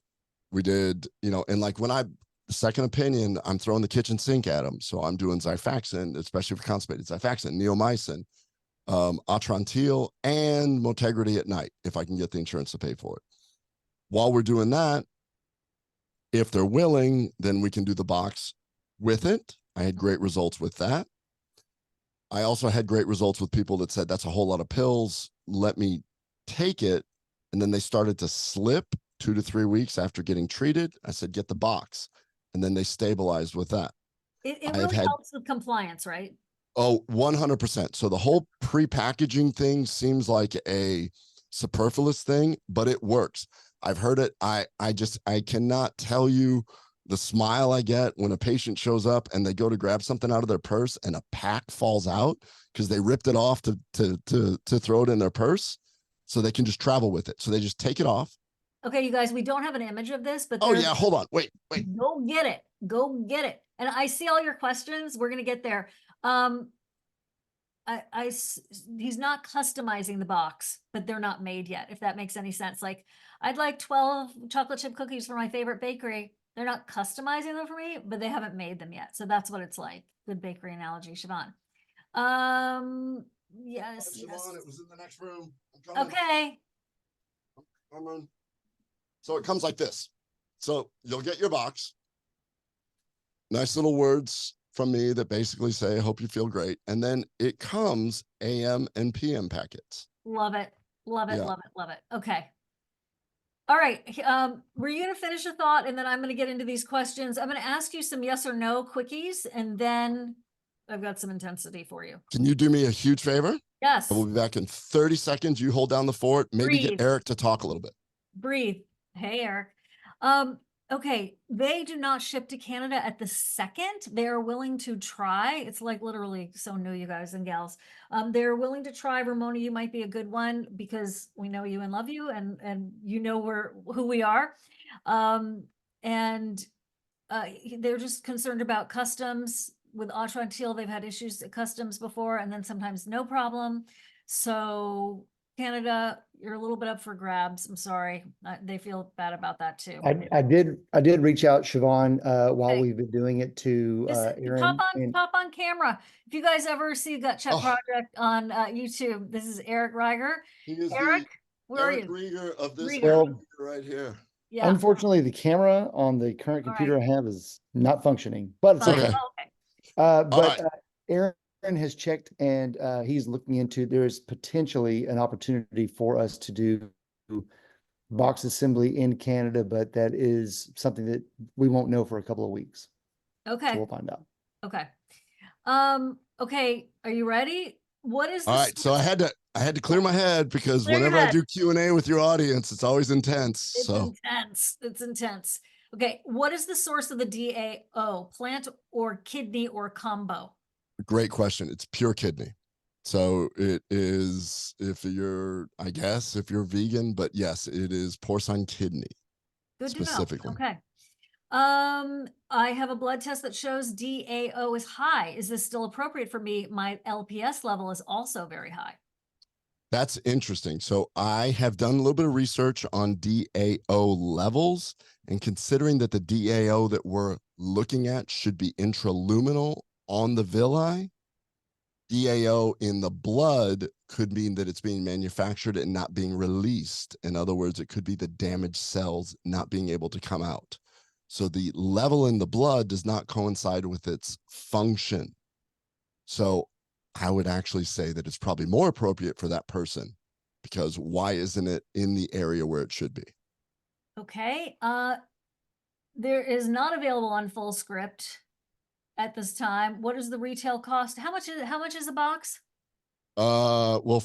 We did, you know, and like when I second opinion, I'm throwing the kitchen sink at them. So I'm doing Xifaxan, especially for constipated, Xifaxan, neomycin, Atrantil, and Motegrity at night, if I can get the insurance to pay for it. While we're doing that, if they're willing, then we can do the box with it. I had great results with that. I also had great results with people that said, that's a whole lot of pills. Let me take it. And then they started to slip 2 to 3 weeks after getting treated. I said, get the box. And then they stabilized with that. It really helps with compliance, right? Oh, 100%. So the whole pre-packaging thing seems like a superfluous thing, but it works. I've heard it. I cannot tell you the smile I get when a patient shows up and they go to grab something out of their purse and a pack falls out because they ripped it off to throw it in their purse so they can just travel with it. So they just take it off. Okay, you guise, we don't have an image of this, but oh yeah, hold on, wait. Go get it. Go get it. And I see all your questions. We're gonna get there. He's not customizing the box, but they're not made yet, if that makes any sense. Like, I'd like 12 chocolate chip cookies for my favorite bakery. They're not customizing them for me, but they haven't made them yet. So that's what it's like. Good bakery analogy, Siobhan. Yes. Siobhan, it was in the next room. I'm coming. Okay. I'm on. So it comes like this. So you'll get your box. Nice little words from me that basically say, I hope you feel great. And then it comes AM and PM packets. Love it. Love it. Yeah. Love it. Love it. Okay. All right. Were you going to finish a thought? And then I'm going to get into these questions. I'm going to ask you some yes or no quickies, and then I've got some intensity for you. Can you do me a huge favor? Yes. We'll be back in 30 seconds. You hold down the fort. Maybe Breathe. get Eric to talk a little bit. Breathe. Hey, Eric. Okay, they do not ship to Canada at the second. They are willing to try. It's like literally so new, you guys and gals. They're willing to try. Ramona, you might be a good one because we know you and love you, and you know who we are. They're just concerned about customs. With Atrantil, they've had issues at customs before, and then sometimes no problem. So Canada, you're a little bit up for grabs. I'm sorry. They feel bad about that too. I did reach out, Siobhan, while Okay. we've been doing it to Aaron. Pop on camera. If you guys ever see Gut Check Project on YouTube, this is Eric Reiger. He is Eric, where Eric are you? Rieger of this Well, right here. Yeah. Unfortunately, the camera on the current computer I have is not functioning, but it's Fine. okay. Okay. Aaron has checked, and he's looking into, there's potentially an opportunity for us to do box assembly in Canada, but that is something that we won't know for a couple of weeks. Okay. So we'll find out. Okay. Okay. Are you ready? What is all right? So I had to clear my head because whenever I do Q&A with your audience, it's always intense. It's intense. It's intense. Okay. What is the source of the DAO? Plant or kidney or combo? Great question. It's pure kidney. So it is, if you're vegan, but yes, it is porcine kidney. Good specifically. to know. Okay. I have a blood test that shows DAO is high. Is this still appropriate for me? My LPS level is also very high. That's interesting. So I have done a little bit of research on DAO levels, and considering that the DAO that we're looking at should be intraluminal on the villi, DAO in the blood could mean that it's being manufactured and not being released. In other words, it could be the damaged cells not being able to come out. So the level in the blood does not coincide with its function. So I would actually say that it's probably more appropriate for that person, because why isn't it in the area where it should be? Okay. There is not available on full script at this time. What is the retail cost? How much is a box? Well,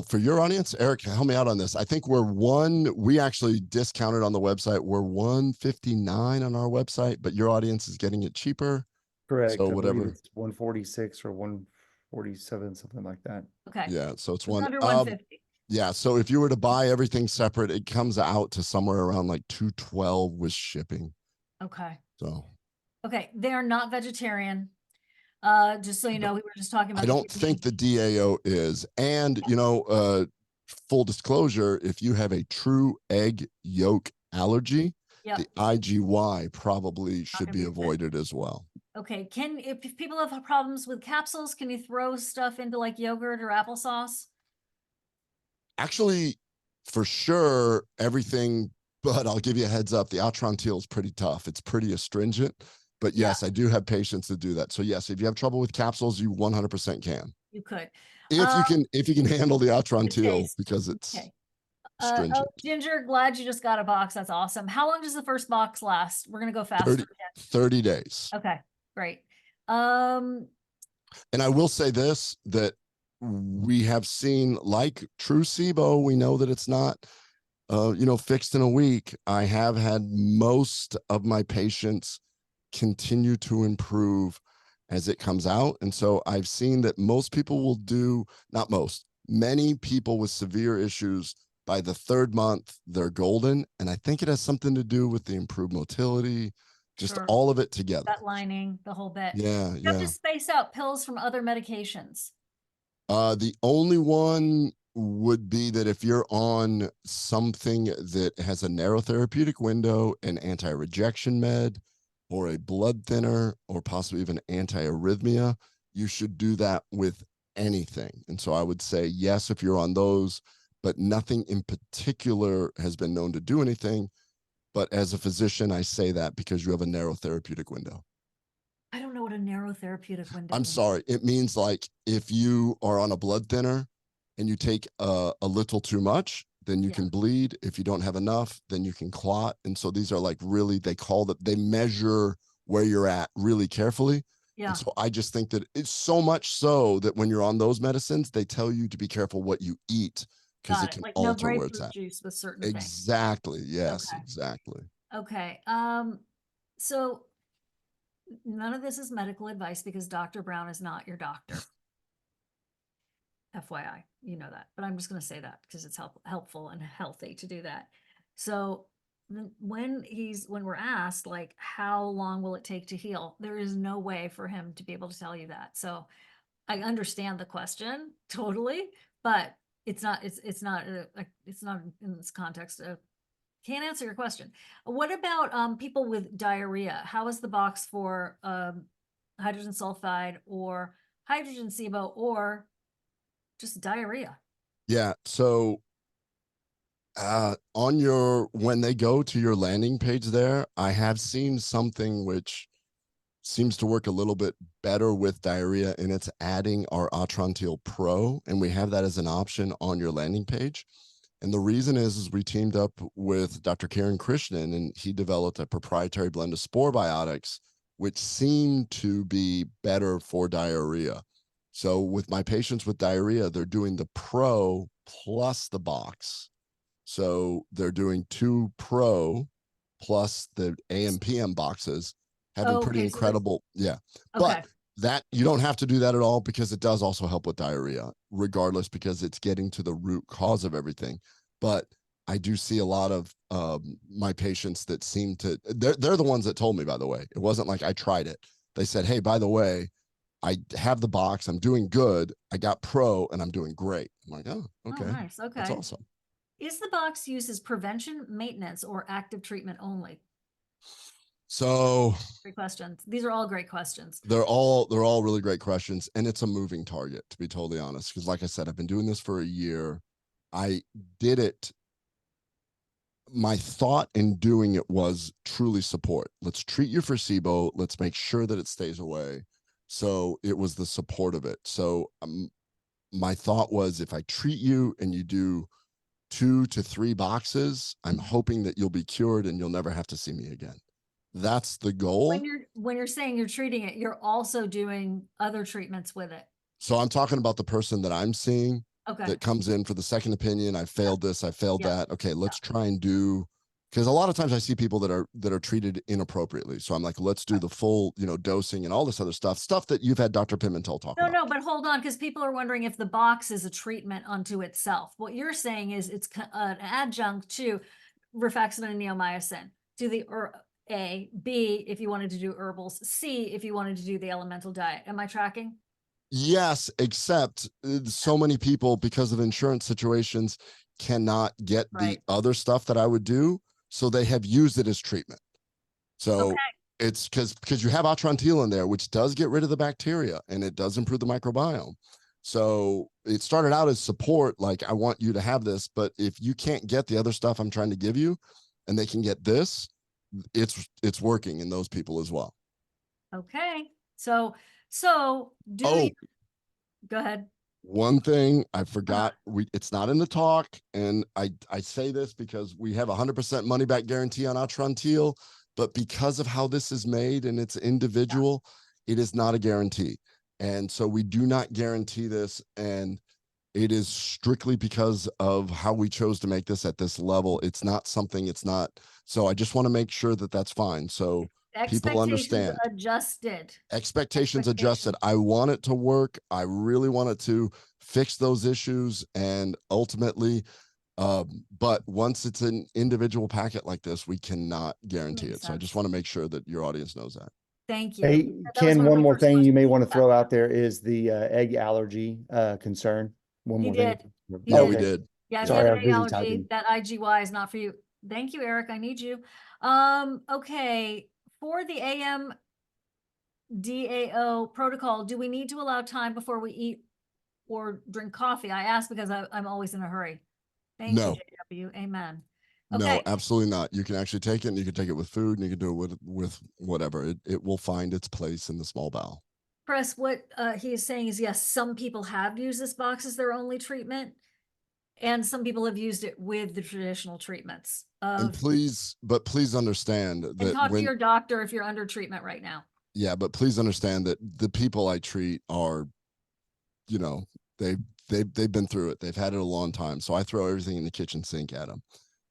for your audience, Eric, help me out on this. I think we actually discounted on the website. We're $159 on our website, but your audience is getting it cheaper. Correct. So I believe whatever. it's 146 or 147, something like that. Okay. Yeah. So it's It's under 150. yeah. So if you were to buy everything separate, it comes out to somewhere around like 212 with shipping. Okay. So. Okay. They are not vegetarian. Just so you know, we were just talking about. I don't think the DAO is. And, full disclosure, if you have a true egg yolk allergy, Yep. the IGY probably should gonna be be a fit. avoided as well. Okay. If people have problems with capsules, can you throw stuff into like yogurt or applesauce? Actually, for sure, everything, but I'll give you a heads up. The Atrantil is pretty tough. It's pretty astringent. But yes, I do have patients that do that. So yes, if you have trouble with capsules, you 100% can. You could. If you can handle the Atrantil, taste. because it's Okay. stringent. Ginger, glad you just got a box. That's awesome. How long does the first box last? We're gonna go faster. 30 days. Okay, great. And I will say this, that we have seen, like true SIBO, we know that it's not fixed in a week. I have had most of my patients continue to improve as it comes out. And so I've seen that most people will do, not most, many people with severe issues, by the 3rd month, they're golden. And I think it has something to do with the improved motility, just all of it together. That lining, the whole bit. Yeah, You have to space out pills from other medications. The only one would be that if you're on something that has a narrow therapeutic window, an anti-rejection med, or a blood thinner, or possibly even anti-arrhythmia, you should do that with anything. And so I would say yes if you're on those, but nothing in particular has been known to do anything. But as a physician, I say that because you have a narrow therapeutic window. I don't know what a narrow therapeutic window I'm is. sorry. It means like if you are on a blood thinner and you take a little too much, then you can bleed. If you don't have enough, then you can clot. And so these are like really, they measure where you're at really carefully. Yeah. And so I just think that it's so much so that when you're on those medicines, they tell you to be careful what you eat, because it can like alter no where it's grapefruit at. Juice with certain things. Exactly. Yes, Okay. exactly. Okay. So none of this is medical advice because Dr. Brown is not your doctor. FYI, you know that, but I'm just going to say that because it's helpful and healthy to do that. So when we're asked like, how long will it take to heal? There is no way for him to be able to tell you that. So I understand the question totally, but it's not in this context of, can't answer your question. What about people with diarrhea? How is the box for hydrogen sulfide or hydrogen SIBO or just diarrhea? Yeah. So when they go to your landing page there, I have seen something which seems to work a little bit better with diarrhea, and it's adding our Atrantil Pro, and we have that as an option on your landing page. And the reason is we teamed up with Dr. Karen Krishnan, and he developed a proprietary blend of spore biotics, which seem to be better for diarrhea. So with my patients with diarrhea, they're doing the Pro plus the box. So they're doing 2 Pro plus the AM PM boxes, having pretty incredible. Yeah. But that you don't have to do that at all, because it does also help with diarrhea regardless, because it's getting to the root cause of everything. But I do see a lot of my patients that seem to, they're the ones that told me, by the way. It wasn't like I tried it. They said, hey, by the way, I have the box, I'm doing good, I got Pro, and I'm doing great. I'm like, oh, okay. Oh, nice. Okay. That's awesome. Is the box used as prevention, maintenance, or active treatment only? So Great questions. These are all great questions. they're all really great questions, and it's a moving target, to be totally honest, because like I said, I've been doing this for a year. I did it. My thought in doing it was truly support. Let's treat you for SIBO. Let's make sure that it stays away. So it was the support of it. So my thought was, if I treat you and you do 2 to 3 boxes, I'm hoping that you'll be cured and you'll never have to see me again. That's the goal. When you're saying you're treating it, you're also doing other treatments with it. So I'm talking about the person that I'm seeing Okay. that comes in for the second opinion. I failed this, I failed Yeah. that. Okay, let's try and do, because a lot of times I see people that are treated inappropriately. So I'm like, let's do the full, dosing and all this other stuff that you've had Dr. Pimentel talk about. No, but hold on, because people are wondering if the box is a treatment unto itself. What you're saying is it's an adjunct to rifaximin and neomycin, to the A, B, if you wanted to do herbals, C, if you wanted to do the elemental diet. Am I tracking? Yes, except so many people, because of insurance situations, cannot get Right. the other stuff that I would do. So they have used it as treatment. So Okay. it's because you have Atrantil in there, which does get rid of the bacteria and it does improve the microbiome. So it started out as support, like, I want you to have this, but if you can't get the other stuff I'm trying to give you and they can get this, it's working in those people as well. Okay. So do Oh, you, go ahead. one thing I forgot, it's not in the talk, and I say this because we have 100% money back guarantee on Atrantil, but because of how this is made and it's individual, it is not a guarantee. And so we do not guarantee this, and it is strictly because of how we chose to make this at this level. It's not. So I just want to make sure that that's fine. So people understand. Expectations adjusted. I want it to work. I really want it to fix those issues. And ultimately, but once it's an individual packet like this, we cannot guarantee it. So I just want to make sure that your audience knows that. Thank you. Hey, Ken, one more thing you may want to throw out there is the egg allergy concern. One more thing. Yeah, we did. Yeah, if Sorry, you I have was an busy allergy, typing. that IGY is not for you. Thank you, Eric. I need you. Okay. For the AMDAO protocol, do we need to allow time before we eat or drink coffee? I ask because I'm always in a hurry. Thank you, JW. Amen. Okay. No, absolutely not. You can actually take it, and you can take it with food, and you can do it with whatever. It will find its place in the small bowel. Chris, what he is saying is, yes, some people have used this box as their only treatment, and some people have used it with the traditional treatments. And please understand that and talk to your doctor if you're under treatment right now. Yeah, but please understand that the people I treat are, they've been through it. They've had it a long time. So I throw everything in the kitchen sink at them.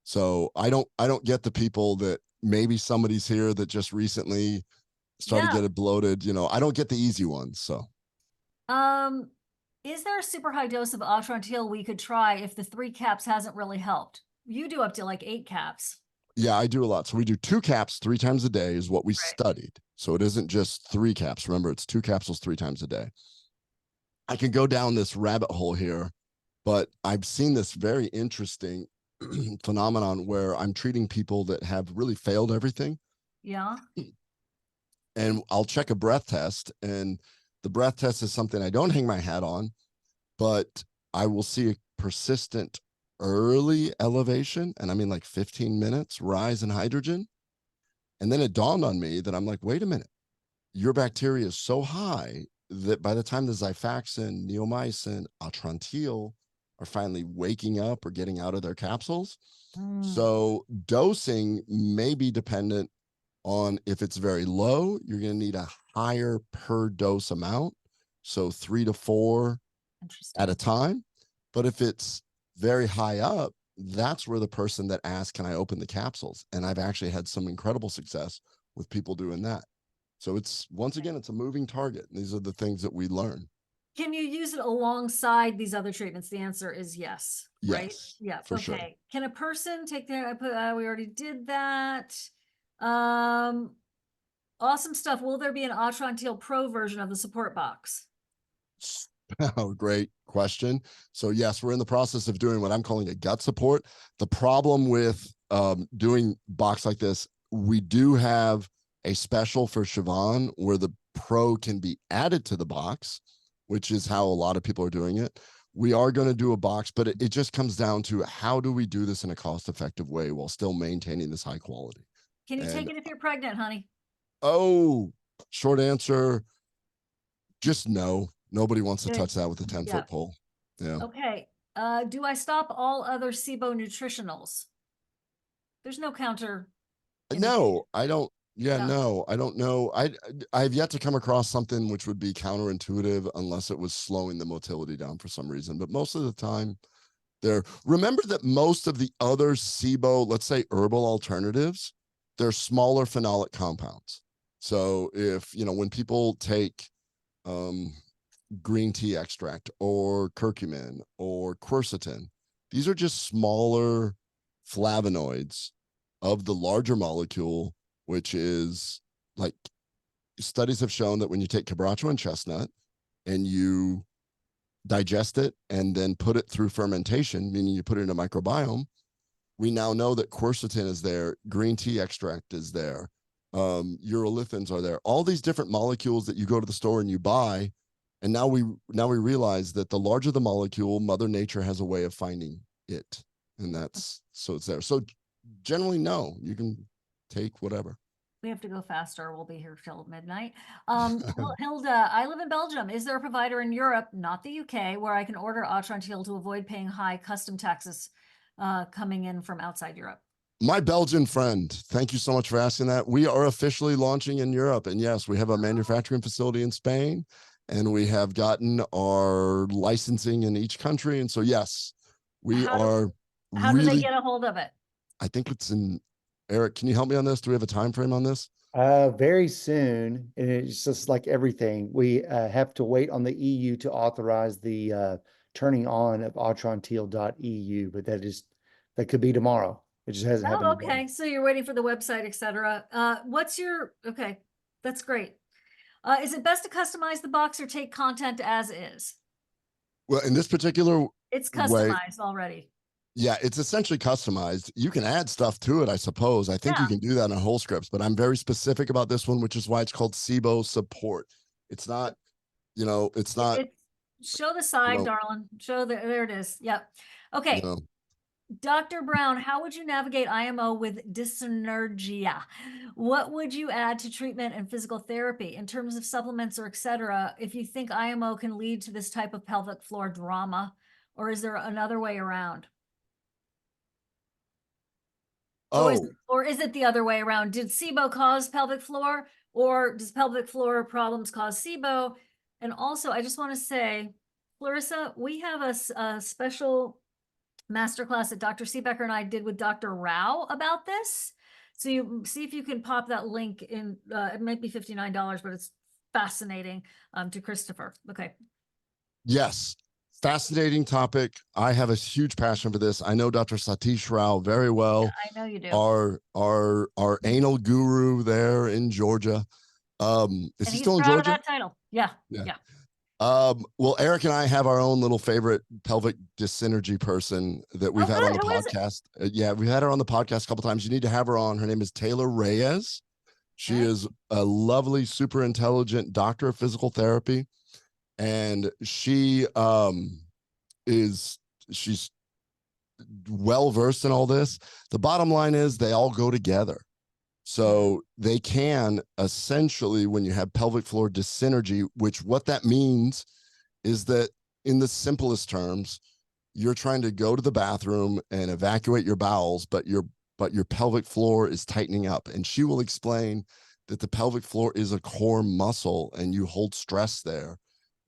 So I don't get the people that maybe somebody's here that just recently started to get it bloated. I don't get the easy ones. So, is there a super high dose of Atrantil we could try if the 3 caps hasn't really helped? You do up to like 8 caps. Yeah, I do a lot. So we do 2 caps 3 times a day is what we studied. So it isn't just 3 caps. Remember, it's 2 capsules 3 times a day. I can go down this rabbit hole here, but I've seen this very interesting phenomenon where I'm treating people that have really failed everything. Yeah. And I'll check a breath test, and the breath test is something I don't hang my hat on, but I will see a persistent early elevation, and I mean like 15 minutes rise in hydrogen. And then it dawned on me that I'm like, wait a minute, your bacteria is so high that by the time the Xifaxan, neomycin, Atrantil are finally waking up or getting out of their capsules. So dosing may be dependent on, if it's very low, you're going to need a higher per dose amount. So 3 to 4 at a time. But if it's very high up, that's where the person that asked, can I open the capsules? And I've actually had some incredible success with people doing that. So it's, once again, it's a moving target. And these are the things that we learn. Can you use it alongside these other treatments? The answer is yes. Right? Yes. Yeah. For sure. Can a person take their, we already did that. Awesome stuff. Will there be an Atrantil Pro version of the support box? Oh, great question. So yes, we're in the process of doing what I'm calling a gut support. The problem with doing box like this, we do have a special for Siobhan where the Pro can be added to the box, which is how a lot of people are doing it. We are going to do a box, but it just comes down to how do we do this in a cost-effective way while still maintaining this high quality. Can you take And it if you're pregnant, honey? oh, short answer, just no. Nobody wants to Good. touch that with a 10-foot Yeah. pole. Yeah. Okay. Do I stop all other SIBO nutritionals? There's no counter. No, I don't. Yeah, Yeah. no, I don't know. I've yet to come across something which would be counterintuitive unless it was slowing the motility down for some reason. But most of the time, remember that most of the other SIBO, let's say herbal alternatives, they're smaller phenolic compounds. So if, when people take green tea extract or curcumin or quercetin, these are just smaller flavonoids of the larger molecule, which is like studies have shown that when you take quebracho and chestnut and you digest it and then put it through fermentation, meaning you put it in a microbiome, we now know that quercetin is there, green tea extract is there, urolithins are there, all these different molecules that you go to the store and you buy. And now we realize that the larger the molecule, Mother Nature has a way of finding it. And so it's there. So generally, no, you can take whatever. We have to go faster. We'll be here till midnight. Hilda, I live in Belgium. Is there a provider in Europe, not the UK, where I can order Atrantil to avoid paying high custom taxes coming in from outside Europe? My Belgian friend, thank you so much for asking that. We are officially launching in Europe. And yes, we have a manufacturing facility in Spain, and we have gotten our licensing in each country. And so, yes, we are How do they get a hold of it? I think it's in, Eric, can you help me on this? Do we have a time frame on this? Very soon, and it's just like everything. We have to wait on the EU to authorize the turning on of atrantil.eu, but that could be tomorrow. It just hasn't happened. Oh, okay. So you're waiting for the website, etc. Okay, that's great. Is it best to customize the box or take content as is? Well, in this particular It's way, customized already. yeah, it's essentially customized. You can add stuff to it, I suppose. I think you can do that in whole scripts, but I'm very specific about this one, which is why it's called SIBO support. It's not, it's not. Show the side, darling. There it is. Yep. Okay. Dr. Brown, how would you navigate IMO with dyssynergia? What would you add to treatment and physical therapy in terms of supplements or etc. if you think IMO can lead to this type of pelvic floor drama, or is there another way around? Or is it the other way around? Did SIBO cause pelvic floor, or does pelvic floor problems cause SIBO? And also, I just want to say, Clarissa, we have a special masterclass that Dr. Seebecker and I did with Dr. Rao about this. So you see if you can pop that link in. It might be $59, but it's fascinating to Christopher. Okay. Yes. Fascinating topic. I have a huge passion for this. I know Dr. Satish Rao very well. Yeah, I know you do. Our anal guru there in Georgia. Is he still in Georgia? Of that title. Yeah. Well, Eric and I have our own little favorite pelvic dyssynergy person that we've had on the podcast. Yeah, we've had her on the podcast a couple times. You need to have her on. Her name is Taylor Reyes. She is a lovely, super intelligent doctor of physical therapy. And she's well-versed in all this. The bottom line is they all go together. So they can essentially, when you have pelvic floor dyssynergy, which what that means is that in the simplest terms, you're trying to go to the bathroom and evacuate your bowels, but your pelvic floor is tightening up. And she will explain that the pelvic floor is a core muscle and you hold stress there.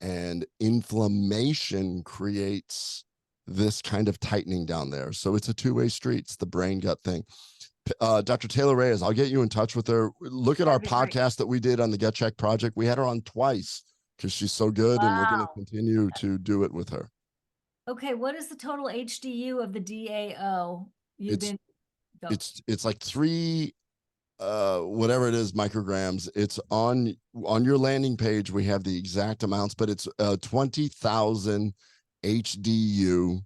And inflammation creates this kind of tightening down there. So it's a two-way street. It's the brain gut thing. Dr. Taylor Reyes, I'll get you in touch with her. Look at our podcast that we did on the Gut Check Project. We had her on twice because she's so good, and we're going to continue to do it with her. Okay, what is the total HDU of the DAO? It's like 3 whatever it is micrograms. It's on your landing page. We have the exact amounts, but it's 20,000 HDU.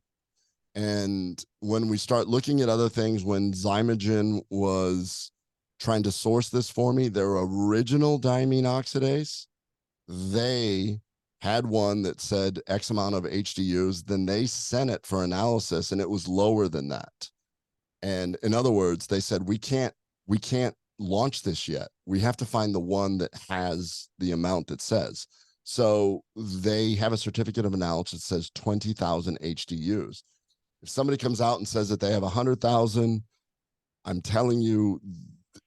And when we start looking at other things, when Zymogen was trying to source this for me. Their original diamine oxidase, they had one that said X amount of HDUs, then they sent it for analysis and it was lower than that. And in other words, they said, we can't launch this yet. We have to find the one that has the amount that says. So they have a certificate of analysis that says 20,000 HDUs. If somebody comes out and says that they have 100,000, I'm telling you,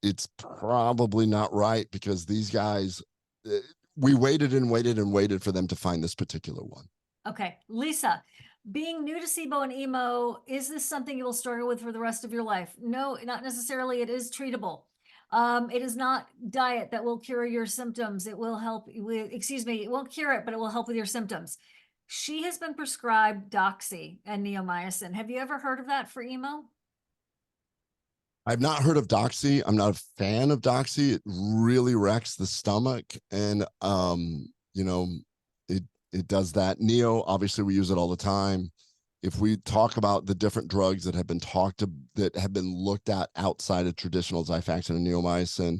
it's probably not right, because these guys, we waited and waited and waited for them to find this particular one. Okay, Lisa, being new to SIBO and IMO, is this something you will struggle with for the rest of your life? No, not necessarily. It is treatable. It is not diet that will cure your symptoms. It will help with, excuse me, it won't cure it, but it will help with your symptoms. She has been prescribed doxy and neomycin. Have you ever heard of that for IMO? I've not heard of doxy. I'm not a fan of doxy. It really wrecks the stomach, and you know, it does that. Neo, obviously, we use it all the time. If we talk about the different drugs that have been that have been looked at outside of traditional Xifaxan and neomycin,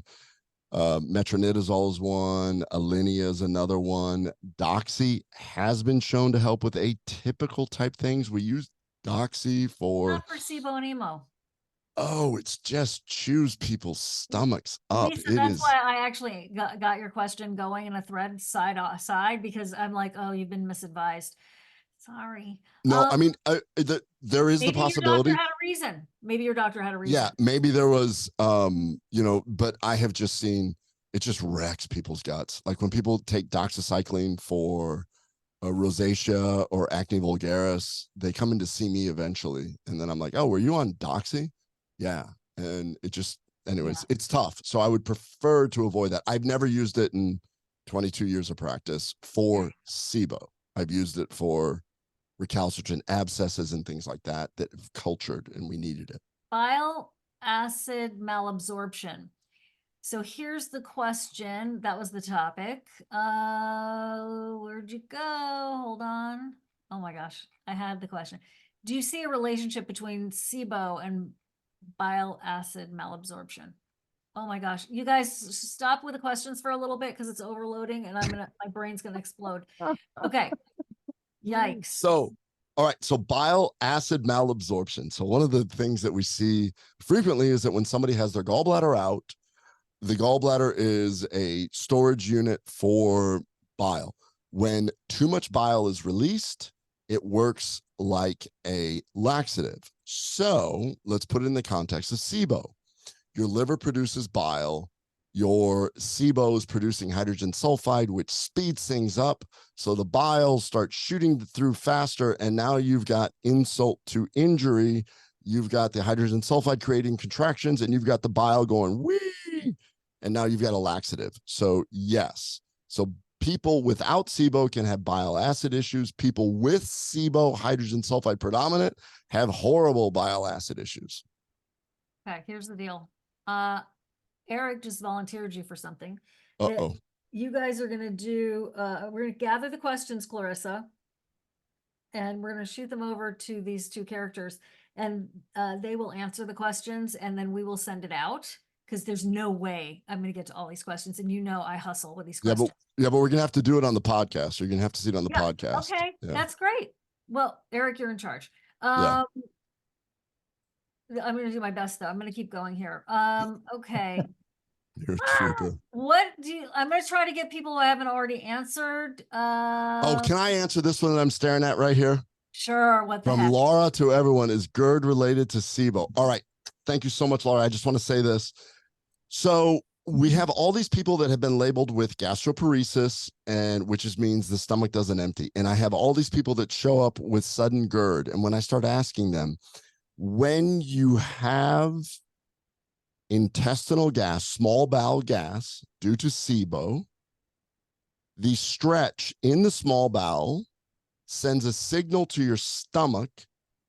metronidazole is one, Alinea is another one. Doxy has been shown to help with atypical type things. We use doxy for Not for SIBO and IMO. Oh, it's just chews people's stomachs up. Lisa, It that's is. why I actually got your question going in a thread side by side, because I'm like, oh, you've been misadvised. Sorry. No, I mean, there is the Maybe your doctor possibility. had a reason. Maybe your doctor had a reason. Yeah, maybe there was, but I have just seen it just wrecks people's guts. Like when people take doxycycline for rosacea or acne vulgaris, they come in to see me eventually. And then I'm like, oh, were you on doxy? Yeah. And it just, anyways, it's tough. So I would prefer to avoid that. I've never used it in 22 years of practice for SIBO. I've used it for recalcitrant abscesses and things like that have cultured, and we needed it. Bile acid malabsorption. So here's the question. That was the topic. Where'd you go? Hold on. Oh my gosh, I had the question. Do you see a relationship between SIBO and bile acid malabsorption? Oh my gosh, you guys stop with the questions for a little bit because it's overloading and my brain's gonna explode. Okay. Yikes. So, all right. So bile acid malabsorption. So one of the things that we see frequently is that when somebody has their gallbladder out, the gallbladder is a storage unit for bile. When too much bile is released, it works like a laxative. So let's put it in the context of SIBO. Your liver produces bile. Your SIBO is producing hydrogen sulfide, which speeds things up. So the bile starts shooting through faster. And now you've got insult to injury. You've got the hydrogen sulfide creating contractions, and you've got the bile going, wee. And now you've got a laxative. So yes. So people without SIBO can have bile acid issues. People with SIBO, hydrogen sulfide predominant, have horrible bile acid issues. Okay, here's the deal. Eric just volunteered you for something. Uh-oh. You guys are gonna do, we're gonna gather the questions, Clarissa, and we're gonna shoot them over to these two characters, and they will answer the questions, and then we will send it out, because there's no way I'm gonna get to all these questions, and you know I hustle with these questions. But we're gonna have to do it on the podcast. You're gonna have to see it on the podcast. Okay, that's great. Well, Eric, you're in charge. I'm going to do my best though. I'm going to keep going here. Okay. You're a trooper. I'm going to try to get people who haven't already answered. Can I answer this one that I'm staring at right here? Sure. What the From heck? Laura to everyone, is GERD related to SIBO? All right. Thank you so much, Laura. I just want to say this. So we have all these people that have been labeled with gastroparesis, and which just means the stomach doesn't empty. And I have all these people that show up with sudden GERD. And when I start asking them, when you have intestinal gas, small bowel gas due to SIBO, the stretch in the small bowel sends a signal to your stomach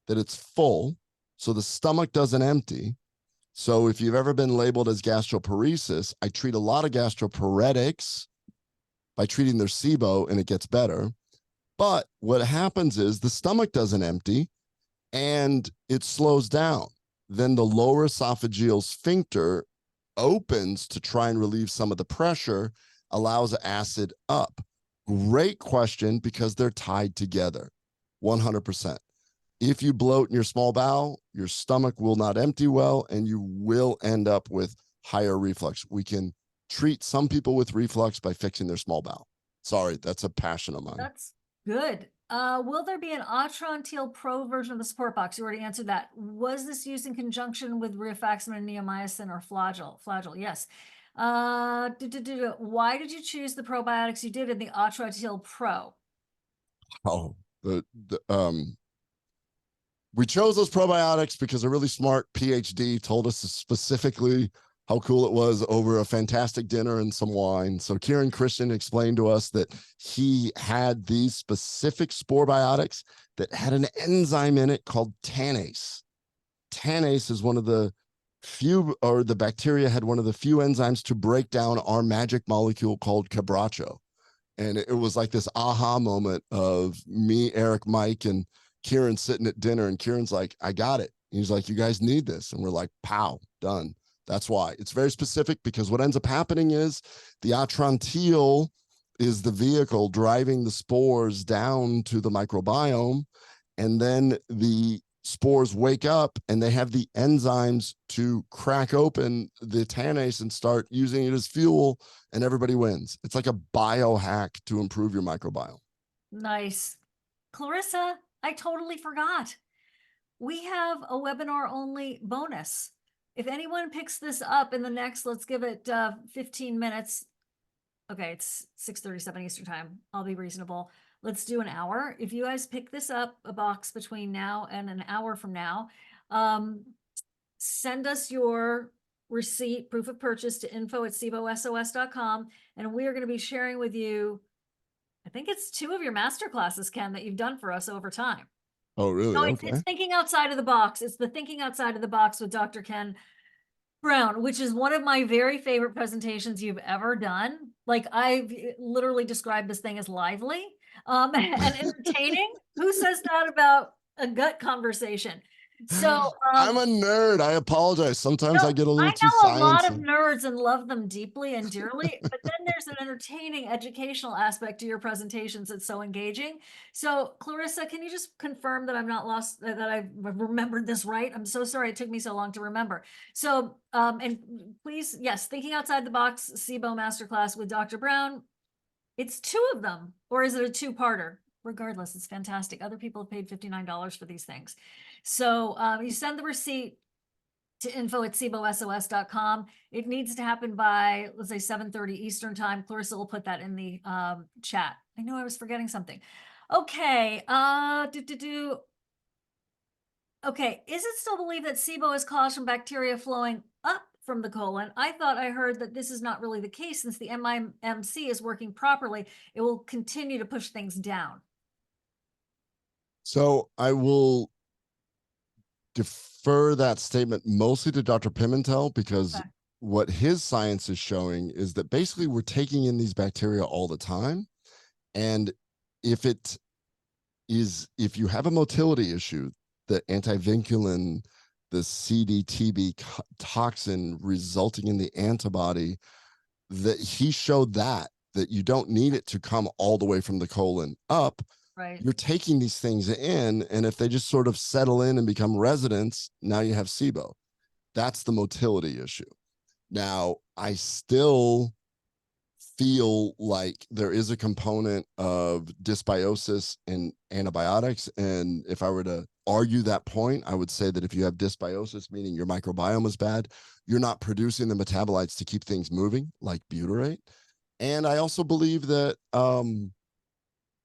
that it's full, so the stomach doesn't empty. So if you've ever been labeled as gastroparesis, I treat a lot of gastroparetics by treating their SIBO, and it gets better. But what happens is the stomach doesn't empty, and it slows down. Then the lower esophageal sphincter opens to try and relieve some of the pressure, allows acid up. Great question, because they're tied together 100%. If you bloat in your small bowel, your stomach will not empty well, and you will end up with higher reflux. We can treat some people with reflux by fixing their small bowel. Sorry, that's a passion of mine. That's good. Will there be an Atrantil Pro version of the support box? You already answered that. Was this used in conjunction with rifaximin and neomycin or flagyl? Flagyl, yes. Why did you choose the probiotics you did in the Atrantil Pro? Oh, we chose those probiotics because a really smart PhD told us specifically how cool it was over a fantastic dinner and some wine. So Kieran Christian explained to us that he had these specific spore biotics that had an enzyme in it called tannase. Tannase is one of the few, or the bacteria had one of the few enzymes to break down our magic molecule called cabracho. And it was like this aha moment of me, Eric, Mike, and Kieran sitting at dinner, and Kieran's like, I got it. And he's like, you guys need this. And we're like, pow, done. That's why it's very specific, because what ends up happening is the Atrantil is the vehicle driving the spores down to the microbiome. And then the spores wake up and they have the enzymes to crack open the tannase and start using it as fuel, and everybody wins. It's like a biohack to improve your microbiome. Nice. Clarissa, I totally forgot. We have a webinar only bonus. If anyone picks this up in the next, let's give it 15 minutes. Okay, it's 6:37 Eastern time. I'll be reasonable. Let's do an hour. If you guys pick this up, a box between now and an hour from now, send us your receipt, proof of purchase, to info@sibosos.com. And we are going to be sharing with you, I think it's 2 of your master classes, Ken, that you've done for us over time. Oh, really? No, Okay. it's thinking outside of the box. It's the thinking outside of the box with Dr. Ken Brown, which is one of my very favorite presentations you've ever done. Like, I've literally described this thing as lively and entertaining. Who says that about a gut conversation? So I'm a nerd. I apologize. Sometimes no, I get a I little too know a lot of sciencey. nerds and love them deeply and dearly, but then there's an entertaining educational aspect to your presentations that's so engaging. So Clarissa, can you just confirm that I'm not lost, that I've remembered this right? I'm so sorry it took me so long to remember. So, and please, yes, thinking outside the box, SIBO Masterclass with Dr. Brown. It's 2 of them, or is it a 2-parter? Regardless, it's fantastic. Other people have paid $59 for these things. So you send the receipt to info@sibosos.com. It needs to happen by, let's say, 7:30 Eastern time. Clarissa will put that in the chat. I know I was forgetting something. Okay. Okay. Is it still believed that SIBO is caused from bacteria flowing up from the colon? I thought I heard that this is not really the case. Since the MIMC is working properly, it will continue to push things down. So I will defer that statement mostly to Dr. Pimentel, because Okay. what his science is showing is that basically we're taking in these bacteria all the time. And if you have a motility issue, the antivinculin, the CDTB toxin resulting in the antibody, that he showed that you don't need it to come all the way from the colon up. Right. You're taking these things in, and if they just sort of settle in and become residents, now you have SIBO. That's the motility issue. Now, I still feel like there is a component of dysbiosis in antibiotics. And if I were to argue that point, I would say that if you have dysbiosis, meaning your microbiome is bad, you're not producing the metabolites to keep things moving, like butyrate. And I also believe that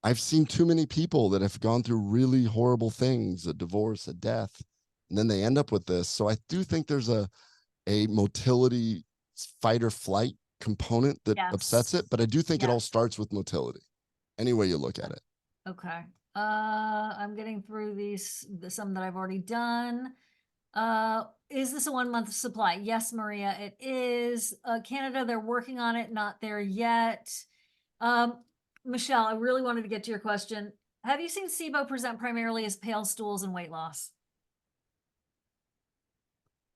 I've seen too many people that have gone through really horrible things, a divorce, a death, and then they end up with this. So I do think there's a motility fight or flight component that upsets it, but I do think it all starts with motility, any way you look at it. Okay. I'm getting through some that I've already done. Is this a 1-month supply? Yes, Maria, it is. Canada, they're working on it, not there yet. Michelle, I really wanted to get to your question. Have you seen SIBO present primarily as pale stools and weight loss?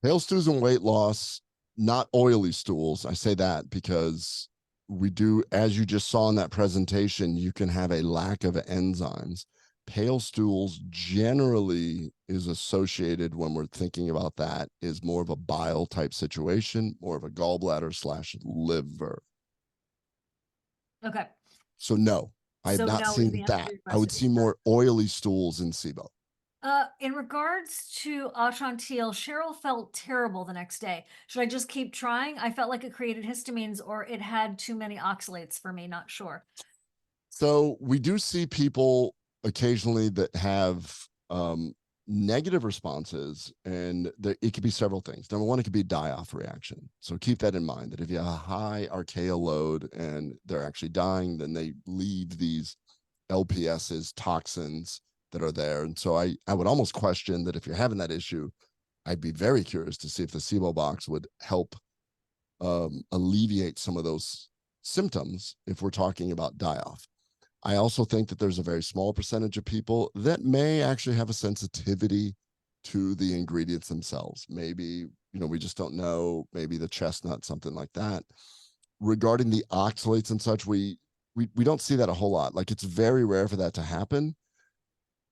Pale stools and weight loss not oily stools. I say that because we do, as you just saw in that presentation, you can have a lack of enzymes. Pale stools generally is associated, when we're thinking about that, is more of a bile type situation, more of a gallbladder / liver. Okay. So no, I have So not no is seen the answer to that. your I would question. see more oily stools in SIBO. In regards to Atrantil, Cheryl felt terrible the next day. Should I just keep trying? I felt like it created histamines or it had too many oxalates for me, not sure. So we do see people occasionally that have negative responses, and it could be several things. Number one, it could be a die-off reaction. So keep that in mind, that if you have a high archaea load and they're actually dying, then they leave these LPSs, toxins that are there. And so I would almost question that if you're having that issue, I'd be very curious to see if the SIBO box would help alleviate some of those symptoms if we're talking about die-off. I also think that there's a very small percentage of people that may actually have a sensitivity to the ingredients themselves. Maybe, we just don't know, maybe the chestnut, something like that. Regarding the oxalates and such, we don't see that a whole lot. Like, it's very rare for that to happen.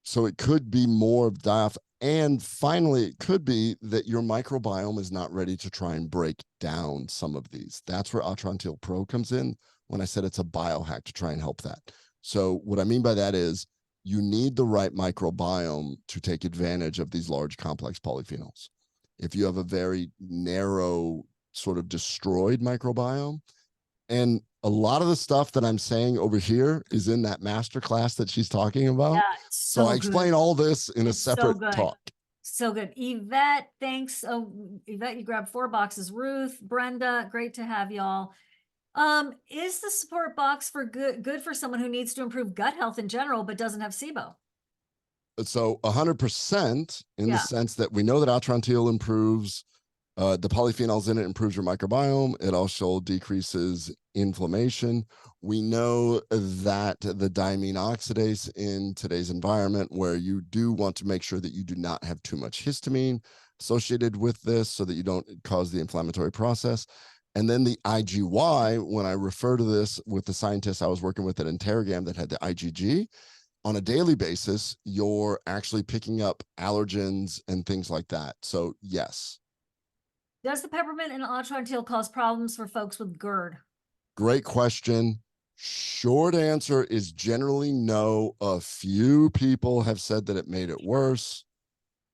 So it could be more of die-off. And finally, it could be that your microbiome is not ready to try and break down some of these. That's where Atrantil Pro comes in, when I said it's a biohack to try and help that. So what I mean by that is you need the right microbiome to take advantage of these large complex polyphenols. If you have a very narrow, sort of destroyed microbiome, and a lot of the stuff that I'm saying over here is in that masterclass that she's talking about. Yeah, it's So I so explain good. all this in a It's so separate good. talk. So good. Yvette, thanks. Oh, Yvette, you grabbed 4 boxes. Ruth, Brenda, great to have y'all. Is the support box for good for someone who needs to improve gut health in general, but doesn't have SIBO? So 100% in the Yeah. sense that we know that Atrantil improves the polyphenols in it, improves your microbiome. It also decreases inflammation. We know that the diamine oxidase in today's environment, where you do want to make sure that you do not have too much histamine associated with this so that you don't cause the inflammatory process. And then the IgY, when I refer to this with the scientists I was working with at Interrogam that had the IgG, on a daily basis, you're actually picking up allergens and things like that. So yes. Does the peppermint and Atrantil cause problems for folks with GERD? Great question. Short answer is generally no. A few people have said that it made it worse.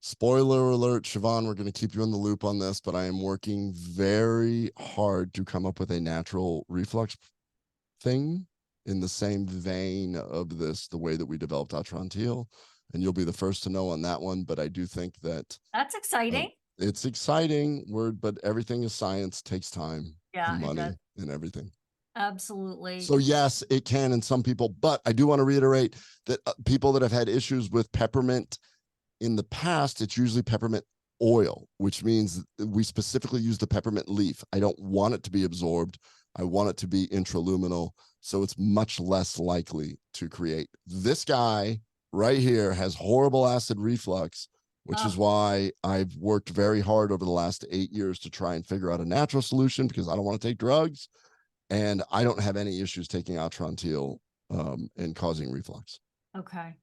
Spoiler alert, Siobhan, we're going to keep you in the loop on this, but I am working very hard to come up with a natural reflux thing in the same vein of this, the way that we developed Atrantil. And you'll be the first to know on that one. But I do think that That's exciting. it's exciting word, but everything is science, takes time, Yeah, and it money, does. and everything. Absolutely. So yes, it can in some people, but I do want to reiterate that people that have had issues with peppermint in the past, it's usually peppermint oil, which means we specifically use the peppermint leaf. I don't want it to be absorbed. I want it to be intraluminal. So it's much less likely to create. This guy right here has horrible acid reflux, which is why I've worked very hard over the last 8 years to try and figure out a natural solution, because I don't want to take drugs. And I don't have any issues taking Atrantil and causing reflux. Okay.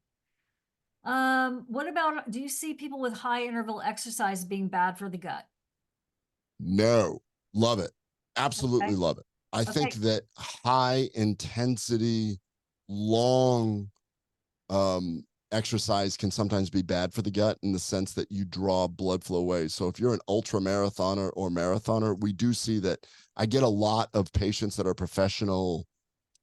What about, do you see people with high interval exercise being bad for the gut? No, love it. Absolutely Okay. love it. I think Okay. that high intensity, long exercise can sometimes be bad for the gut, in the sense that you draw blood flow away. So if you're an ultra marathoner or marathoner, we do see that. I get a lot of patients that are professional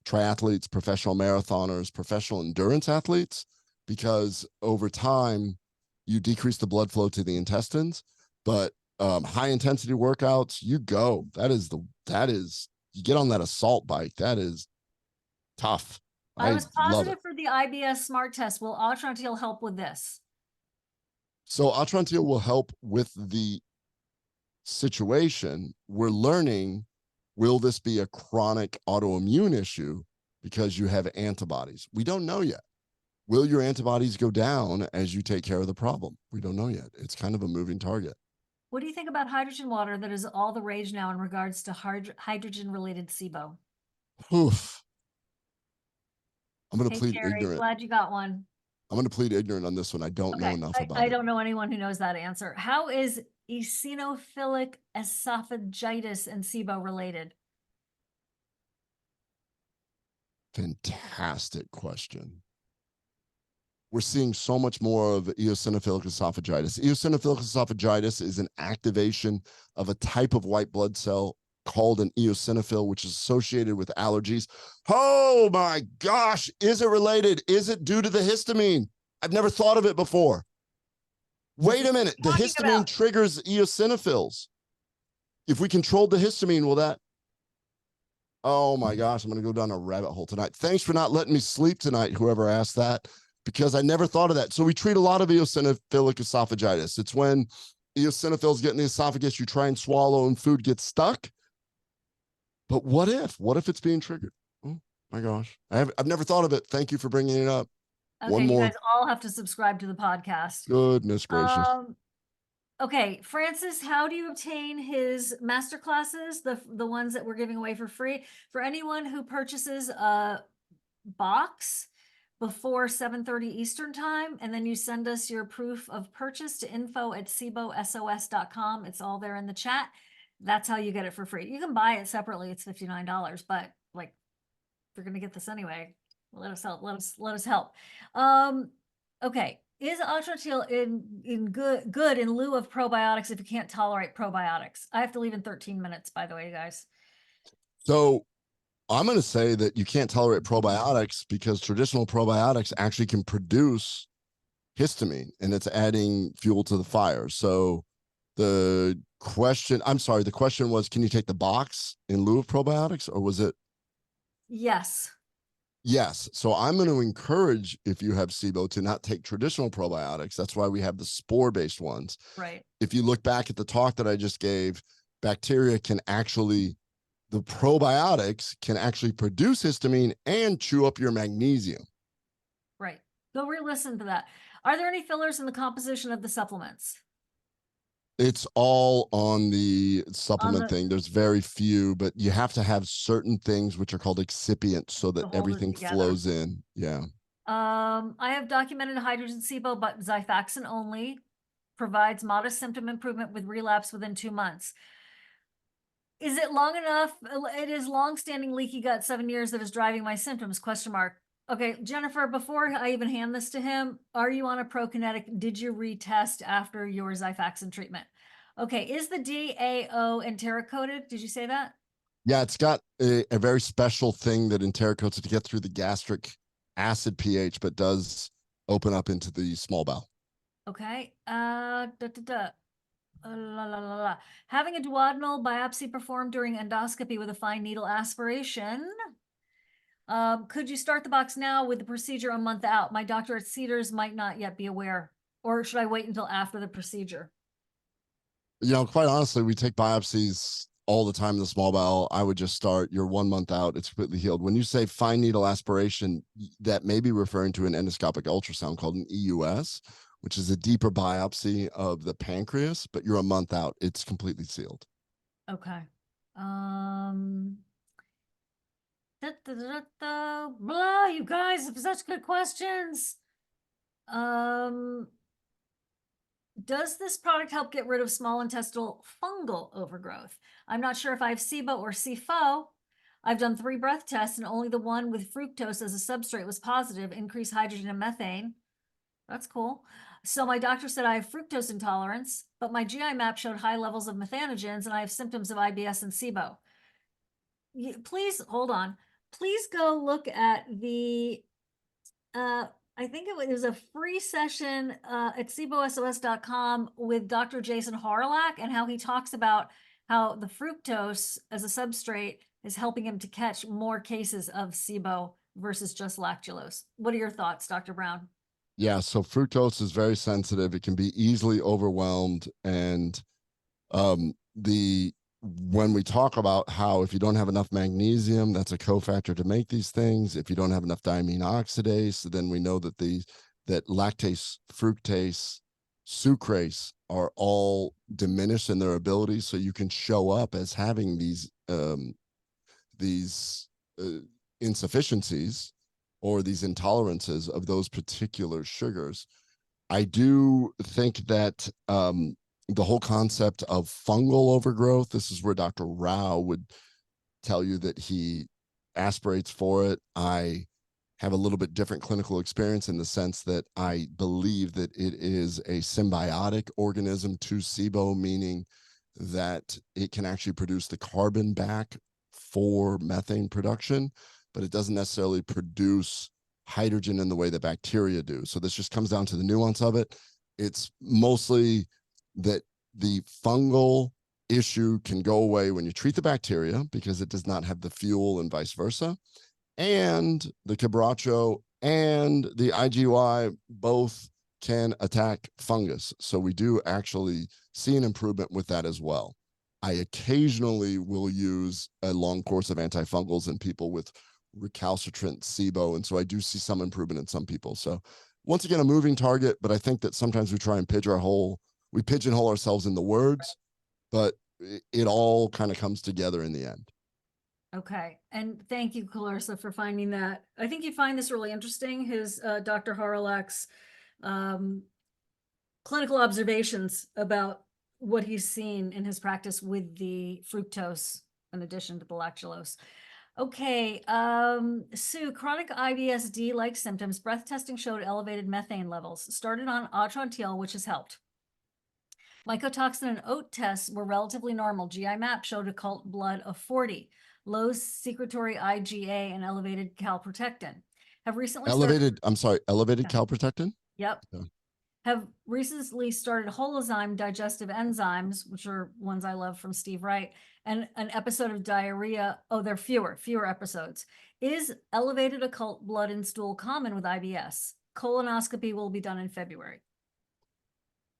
triathletes, professional marathoners, professional endurance athletes, because over time you decrease the blood flow to the intestines. But high intensity workouts, you go. That is you get on that assault bike. That is tough. I was love positive it. for the IBS smart test. Will Atrantil help with this? So Atrantil will help with the situation. We're learning, will this be a chronic autoimmune issue because you have antibodies? We don't know yet. Will your antibodies go down as you take care of the problem? We don't know yet. It's kind of a moving target. What do you think about hydrogen water that is all the rage now in regards to hydrogen-related SIBO? Oof. I'm going to Hey, plead Terry, ignorant. glad you got one. I'm going to plead ignorant on this one. I don't know Okay, enough I about it. don't know anyone who knows that answer. How is eosinophilic esophagitis and SIBO related? Fantastic question. We're seeing so much more of eosinophilic esophagitis. Eosinophilic esophagitis is an activation of a type of white blood cell called an eosinophil, which is associated with allergies. Oh my gosh, is it related? Is it due to the histamine? I've never thought of it before. Wait a minute, the Talking histamine about- triggers eosinophils. If we controlled the histamine, will that? Oh my gosh, I'm going to go down a rabbit hole tonight. Thanks for not letting me sleep tonight, whoever asked that, because I never thought of that. So we treat a lot of eosinophilic esophagitis. It's when eosinophils get in the esophagus, you try and swallow and food gets stuck. But what if it's being triggered? Oh my gosh. I've never thought of it. Thank you for bringing it up. Okay, One you more. guys all have to subscribe to the podcast. Goodness gracious. Okay, Francis, how do you obtain his master classes, the ones that we're giving away for free? For anyone who purchases a box before 7:30 Eastern time, and then you send us your proof of purchase to info@sibosos.com. It's all there in the chat. That's how you get it for free. You can buy it separately. It's $59, but like, if you're gonna get this anyway, let us help. Let us help. Okay. Is Atrantil in good in lieu of probiotics if you can't tolerate probiotics? I have to leave in 13 minutes, by the way, you guys. So I'm going to say that you can't tolerate probiotics because traditional probiotics actually can produce histamine, and it's adding fuel to the fire. So the question was, can you take the box in lieu of probiotics, or was it? Yes. Yes. So I'm going to encourage, if you have SIBO, to not take traditional probiotics. That's why we have the spore-based ones. Right. If you look back at the talk that I just gave, bacteria can actually, the probiotics can actually produce histamine and chew up your magnesium. Right. Go re-listen to that. Are there any fillers in the composition of the supplements? It's all on the supplement the- thing. There's very few, but you have to have certain things which are called excipients so that hold it everything together. flows in. Yeah. I have documented hydrogen SIBO, but Xifaxan only provides modest symptom improvement with relapse within 2 months. Is it long enough? It is long-standing leaky gut, 7 years, that is driving my symptoms, question mark. Okay, Jennifer, before I even hand this to him, are you on a prokinetic? Did you retest after your Xifaxan treatment? Okay, is the DAO enteric-coated? Did you say that? Yeah, it's got a very special thing that entericoats it to get through the gastric acid pH, but does open up into the small bowel. Okay. La, la, la, la. Having a duodenal biopsy performed during endoscopy with a fine needle aspiration. Could you start the box now with the procedure a month out? My doctor at Cedars might not yet be aware. Or should I wait until after the procedure? You know, quite honestly, we take biopsies all the time in the small bowel. I would just start. You're 1 month out. It's completely healed. When you say fine needle aspiration, that may be referring to an endoscopic ultrasound called an EUS, which is a deeper biopsy of the pancreas, but you're a month out. It's completely sealed. Okay. Blah, you guys have such good questions. Does this product help get rid of small intestinal fungal overgrowth? I'm not sure if I have SIBO or SIFO. I've done 3 breath tests and only the one with fructose as a substrate was positive, increased hydrogen and methane. That's cool. So my doctor said I have fructose intolerance, but my GI map showed high levels of methanogens and I have symptoms of IBS and SIBO. Please hold on. Please go look at the, I think it was a free session at SIBOSOS.com with Dr. Jason Horlak and how he talks about how the fructose as a substrate is helping him to catch more cases of SIBO versus just lactulose. What are your thoughts, Dr. Brown? Yeah, so fructose is very sensitive. It can be easily overwhelmed. And when we talk about how if you don't have enough magnesium, that's a cofactor to make these things. If you don't have enough diamine oxidase, then we know that that lactase fructase sucrase are all diminished in their ability, so you can show up as having these insufficiencies or these intolerances of those particular sugars. I do think that the whole concept of fungal overgrowth, this is where Dr. Rao would tell you that he aspirates for it. I have a little bit different clinical experience in the sense that I believe that it is a symbiotic organism to SIBO, meaning that it can actually produce the carbon back for methane production, but it doesn't necessarily produce hydrogen in the way that bacteria do. So this just comes down to the nuance of it. It's mostly that the fungal issue can go away when you treat the bacteria because it does not have the fuel and vice versa. And the quebracho and the IgY both can attack fungus. So we do actually see an improvement with that as well. I occasionally will use a long course of antifungals in people with recalcitrant SIBO. And so I do see some improvement in some people. So once again, a moving target, but I think that sometimes we try and pigeonhole ourselves in the words, but it all kind of comes together in the end. Okay. And thank you, Clarissa, for finding that. I think you find this really interesting, his Dr. Harlech's clinical observations about what he's seen in his practice with the fructose in addition to the lactulose. Okay, Sue, chronic IBS-D-like symptoms, breath testing showed elevated methane levels. Started on Atrantil, which has helped. Mycotoxin and oat tests were relatively normal. GI map showed occult blood of 40. Low secretory IgA and elevated calprotectin. Have recently elevated Yeah. calprotectin? Yep. Yeah. Have recently started holozyme digestive enzymes, which are ones I love from Steve Wright, and an episode of diarrhea. Oh, they're fewer episodes. Is elevated occult blood in stool common with IBS? Colonoscopy will be done in February.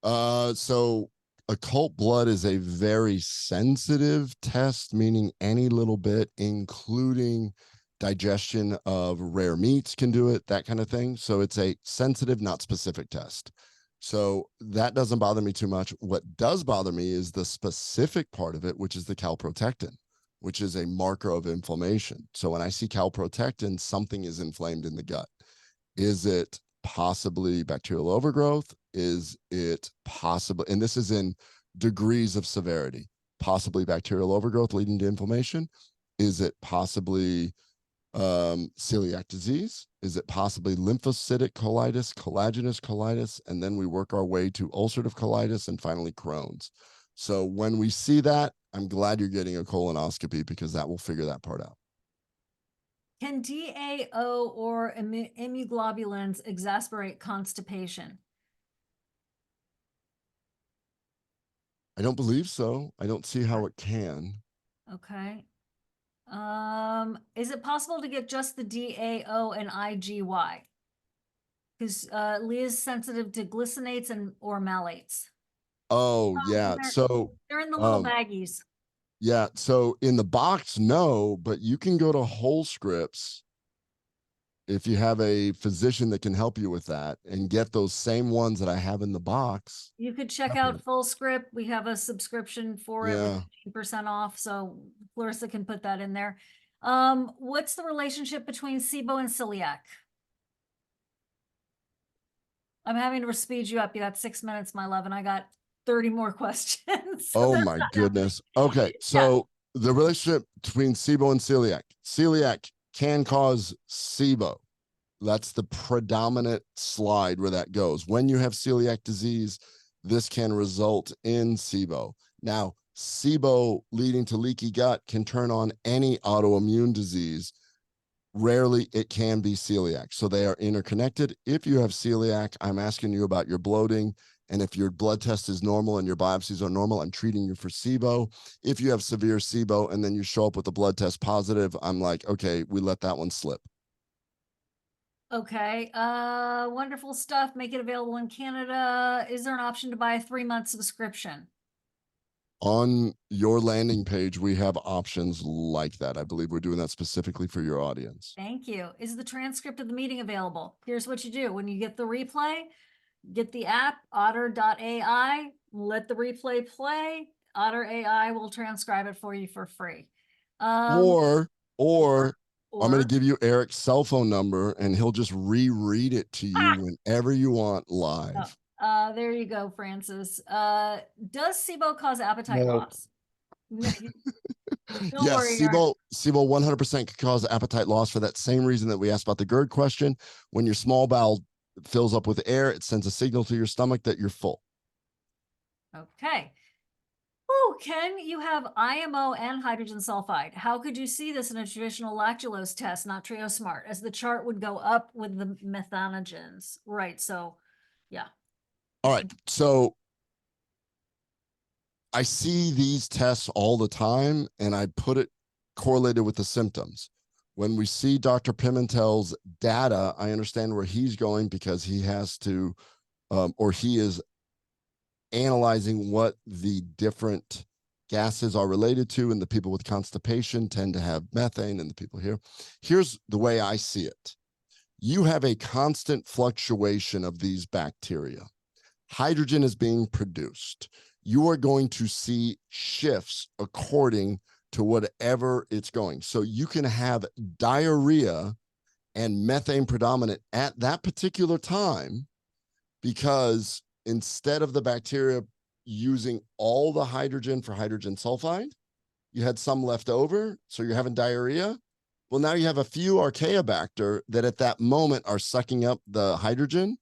So occult blood is a very sensitive test, meaning any little bit, including digestion of rare meats, can do it, that kind of thing. So it's a sensitive, not specific test. So that doesn't bother me too much. What does bother me is the specific part of it, which is the calprotectin, which is a marker of inflammation. So when I see calprotectin, something is inflamed in the gut. Is it possibly bacterial overgrowth? Is it possible, and this is in degrees of severity, possibly bacterial overgrowth leading to inflammation? Is it possibly celiac disease? Is it possibly lymphocytic colitis, collagenous colitis? And then we work our way to ulcerative colitis and finally Crohn's. So when we see that, I'm glad you're getting a colonoscopy because that will figure that part out. Can DAO or immunoglobulins exacerbate constipation? I don't believe so. I don't see how it can. Okay. Is it possible to get just the DAO and IgY? Because Leah's sensitive to glycinates and or malates. Oh, yeah. So They're in the little baggies. yeah, so in the box, no, but you can go to Whole Scripts if you have a physician that can help you with that and get those same ones that I have in the box. You could check out Full Script. We have a subscription for it Yeah. with 15% off. So Clarissa can put that in there. What's the relationship between SIBO and celiac? I'm having to speed you up. You got 6 minutes, my love, and I got 30 more questions. Oh my goodness. Okay, so the relationship between SIBO and celiac. Celiac can cause SIBO. That's the predominant slide where that goes. When you have celiac disease, this can result in SIBO. Now, SIBO leading to leaky gut can turn on any autoimmune disease. Rarely it can be celiac. So they are interconnected. If you have celiac, I'm asking you about your bloating. And if your blood test is normal and your biopsies are normal, I'm treating you for SIBO. If you have severe SIBO and then you show up with a blood test positive, I'm like, okay, we let that one slip. Okay. Wonderful stuff. Make it available in Canada. Is there an option to buy a 3-month subscription? On your landing page, we have options like that. I believe we're doing that specifically for your audience. Thank you. Is the transcript of the meeting available? Here's what you do. When you get the replay, get the app, otter.ai, let the replay play. Otter AI will transcribe it for you for free. Or I'm going to or give you Eric's cell phone number and he'll just reread it to you whenever you want live. there you go, Francis. Does SIBO cause appetite No. loss? Don't Yes, worry, Eric. SIBO 100% could cause appetite loss for that same reason that we asked about the GERD question. When your small bowel fills up with air, it sends a signal to your stomach that you're full. Okay. Oh, Ken, you have IMO and hydrogen sulfide. How could you see this in a traditional lactulose test, not TrioSmart, as the chart would go up with the methanogens? Right. So, yeah. All right. So I see these tests all the time and I put it correlated with the symptoms. When we see Dr. Pimentel's data, I understand where he's going because he has to, or he is analyzing what the different gases are related to, and the people with constipation tend to have methane, and the people here. Here's the way I see it. You have a constant fluctuation of these bacteria. Hydrogen is being produced. You are going to see shifts according to whatever it's going. So you can have diarrhea and methane predominant at that particular time because instead of the bacteria using all the hydrogen for hydrogen sulfide, you had some left over, so you're having diarrhea. Well, now you have a few Archaeobacter that at that moment are sucking up the hydrogen,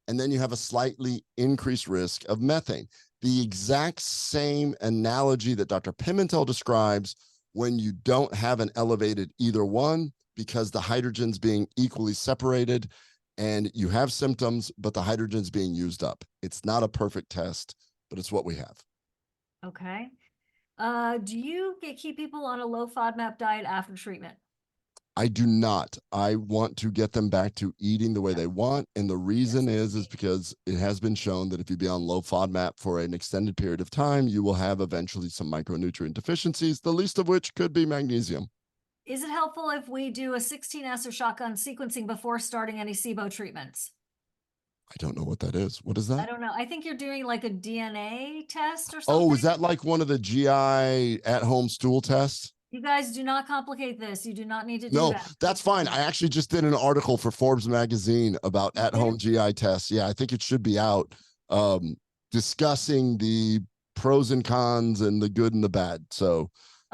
and then you have a slightly increased risk of methane. The exact same analogy that Dr. Pimentel describes when you don't have an elevated either one because the hydrogen's being equally separated and you have symptoms, but the hydrogen's being used up. It's not a perfect test, but it's what we have. Okay. Do you keep people on a low FODMAP diet after treatment? I do not. I want to get them back to eating the way they want. And the reason is because it has been shown that if you be on low FODMAP for an extended period of time, you will have eventually some micronutrient deficiencies, the least of which could be magnesium. Is it helpful if we do a 16S or shotgun sequencing before starting any SIBO treatments? I don't know what that is. What is that? I don't know. I think you're doing like a DNA test or something. Oh, is that like one of the GI at-home stool tests? You guys do not complicate this. You do not need to do No, that. that's fine. I actually just did an article for Forbes magazine about at-home GI tests. Yeah, I think it should be out, discussing the pros and cons and the good and the bad. So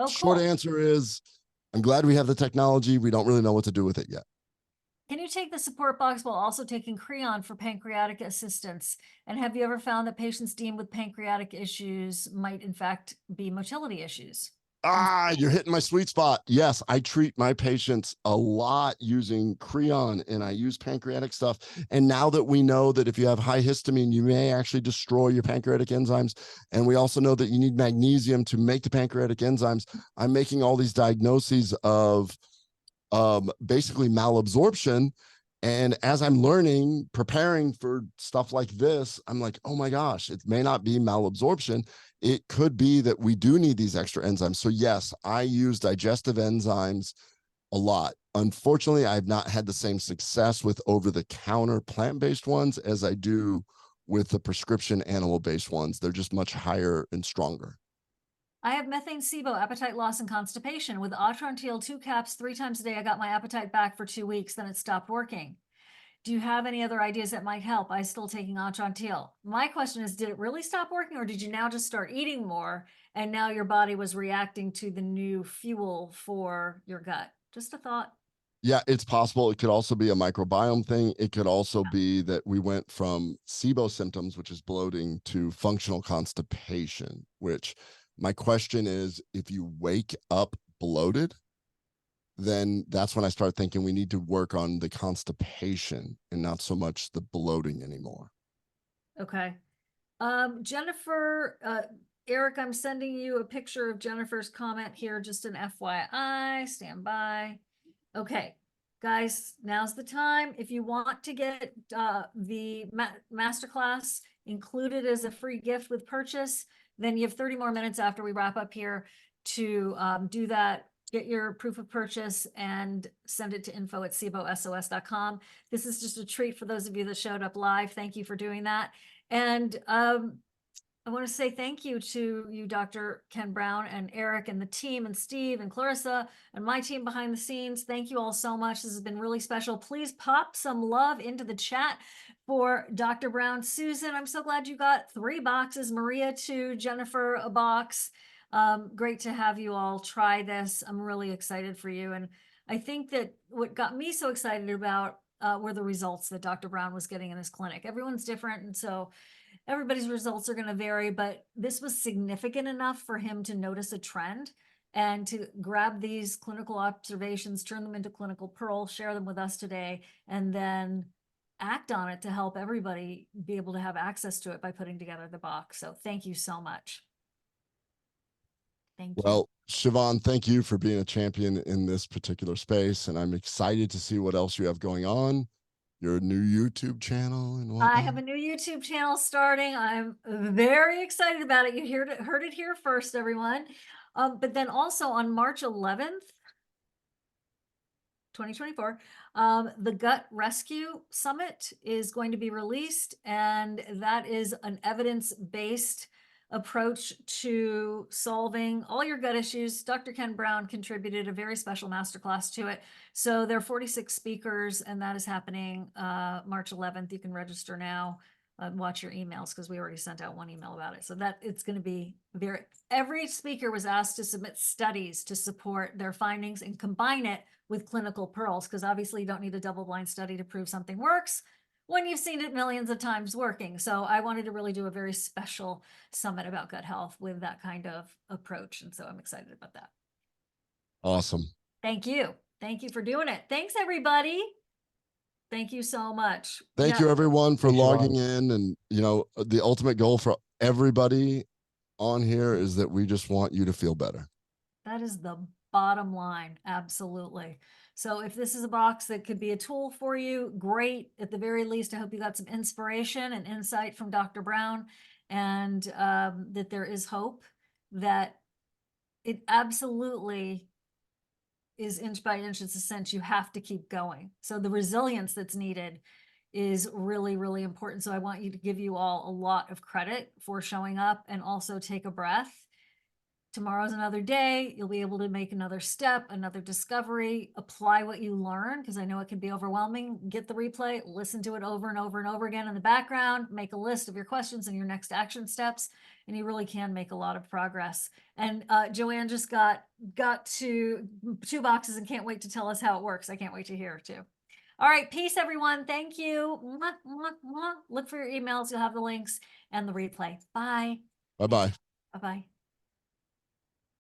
short answer is, I'm glad we have the technology. We don't really know what to do with it yet. Can you take the support box while also taking Creon for pancreatic assistance? And have you ever found that patients deemed with pancreatic issues might in fact be motility issues? You're hitting my sweet spot. Yes, I treat my patients a lot using Creon and I use pancreatic stuff. And now that we know that if you have high histamine, you may actually destroy your pancreatic enzymes. And we also know that you need magnesium to make the pancreatic enzymes. I'm making all these diagnoses of basically malabsorption. And as I'm learning, preparing for stuff like this, I'm like, oh my gosh, it may not be malabsorption. It could be that we do need these extra enzymes. So yes, I use digestive enzymes a lot. Unfortunately, I've not had the same success with over-the-counter plant-based ones as I do with the prescription animal-based ones. They're just much higher and stronger. I have methane SIBO, appetite loss, and constipation. With Atrantil 2 caps 3 times a day, I got my appetite back for 2 weeks, then it stopped working. Do you have any other ideas that might help? I'm still taking Atrantil. My question is, did it really stop working, or did you now just start eating more and now your body was reacting to the new fuel for your gut? Just a thought. Yeah, it's possible. It could also be a microbiome thing. It could also be that we went from SIBO symptoms, which is bloating, to functional constipation, which my question is, if you wake up bloated, then that's when I start thinking we need to work on the constipation and not so much the bloating anymore. Okay. Jennifer, Eric, I'm sending you a picture of Jennifer's comment here, just an FYI, stand by. Okay, guys, now's the time. If you want to get the masterclass included as a free gift with purchase, then you have 30 more minutes after we wrap up here to do that get your proof of purchase and send it to info@sibosos.com. This is just a treat for those of you that showed up live. Thank you for doing that. And I want to say thank you to you, Dr. Ken Brown and Eric and the team and Steve and Clarissa and my team behind the scenes. Thank you all so much. This has been really special. Please pop some love into the chat for Dr. Brown. Susan, I'm so glad you got 3 boxes. Maria, 2. Jennifer, a box. Great to have you all try this. I'm really excited for you. And I think that what got me so excited about were the results that Dr. Brown was getting in his clinic. Everyone's different. And so everybody's results are going to vary, but this was significant enough for him to notice a trend and to grab these clinical observations, turn them into clinical pearls, share them with us today, and then act on it to help everybody be able to have access to it by putting together the box. So thank you so much. Thank you. Well, Siobhan, thank you for being a champion in this particular space, and I'm excited to see what else you have going on. Your new YouTube channel and whatnot. I have a new YouTube channel starting. I'm very excited about it. You heard it here first, everyone. But then also on March 11th, 2024, the Gut Rescue Summit is going to be released, and that is an evidence-based approach to solving all your gut issues. Dr. Ken Brown contributed a very special masterclass to it. So there are 46 speakers, and that is happening March 11th. You can register now and watch your emails because we already sent out one email about it. So that it's going to be every speaker was asked to submit studies to support their findings and combine it with clinical pearls, because obviously you don't need a double-blind study to prove something works when you've seen it millions of times working. So I wanted to really do a very special summit about gut health with that kind of approach. And so I'm excited about that. Awesome. Thank you. Thank you for doing it. Thanks, everybody. Thank you so much. Thank you, everyone, for Thanks, logging Siobhan. in. And, you know, the ultimate goal for everybody on here is that we just want you to feel better. That is the bottom line. Absolutely. So if this is a box that could be a tool for you, great. At the very least, I hope you got some inspiration and insight from Dr. Brown, and that there is hope, that it absolutely is inch by inch. It's a sense you have to keep going. So the resilience that's needed is really, really important. So I want you to give you all a lot of credit for showing up, and also take a breath. Tomorrow's another day. You'll be able to make another step, another discovery, apply what you learn, because I know it can be overwhelming. Get the replay, listen to it over and over and over again in the background, make a list of your questions and your next action steps, and you really can make a lot of progress. And Joanne just got to 2 boxes and can't wait to tell us how it works. I can't wait to hear it too. All right, peace, everyone. Thank you. Mwah, mwah, mwah. Look for your emails. You'll have the links and the replay. Bye. Bye-bye. Bye-bye.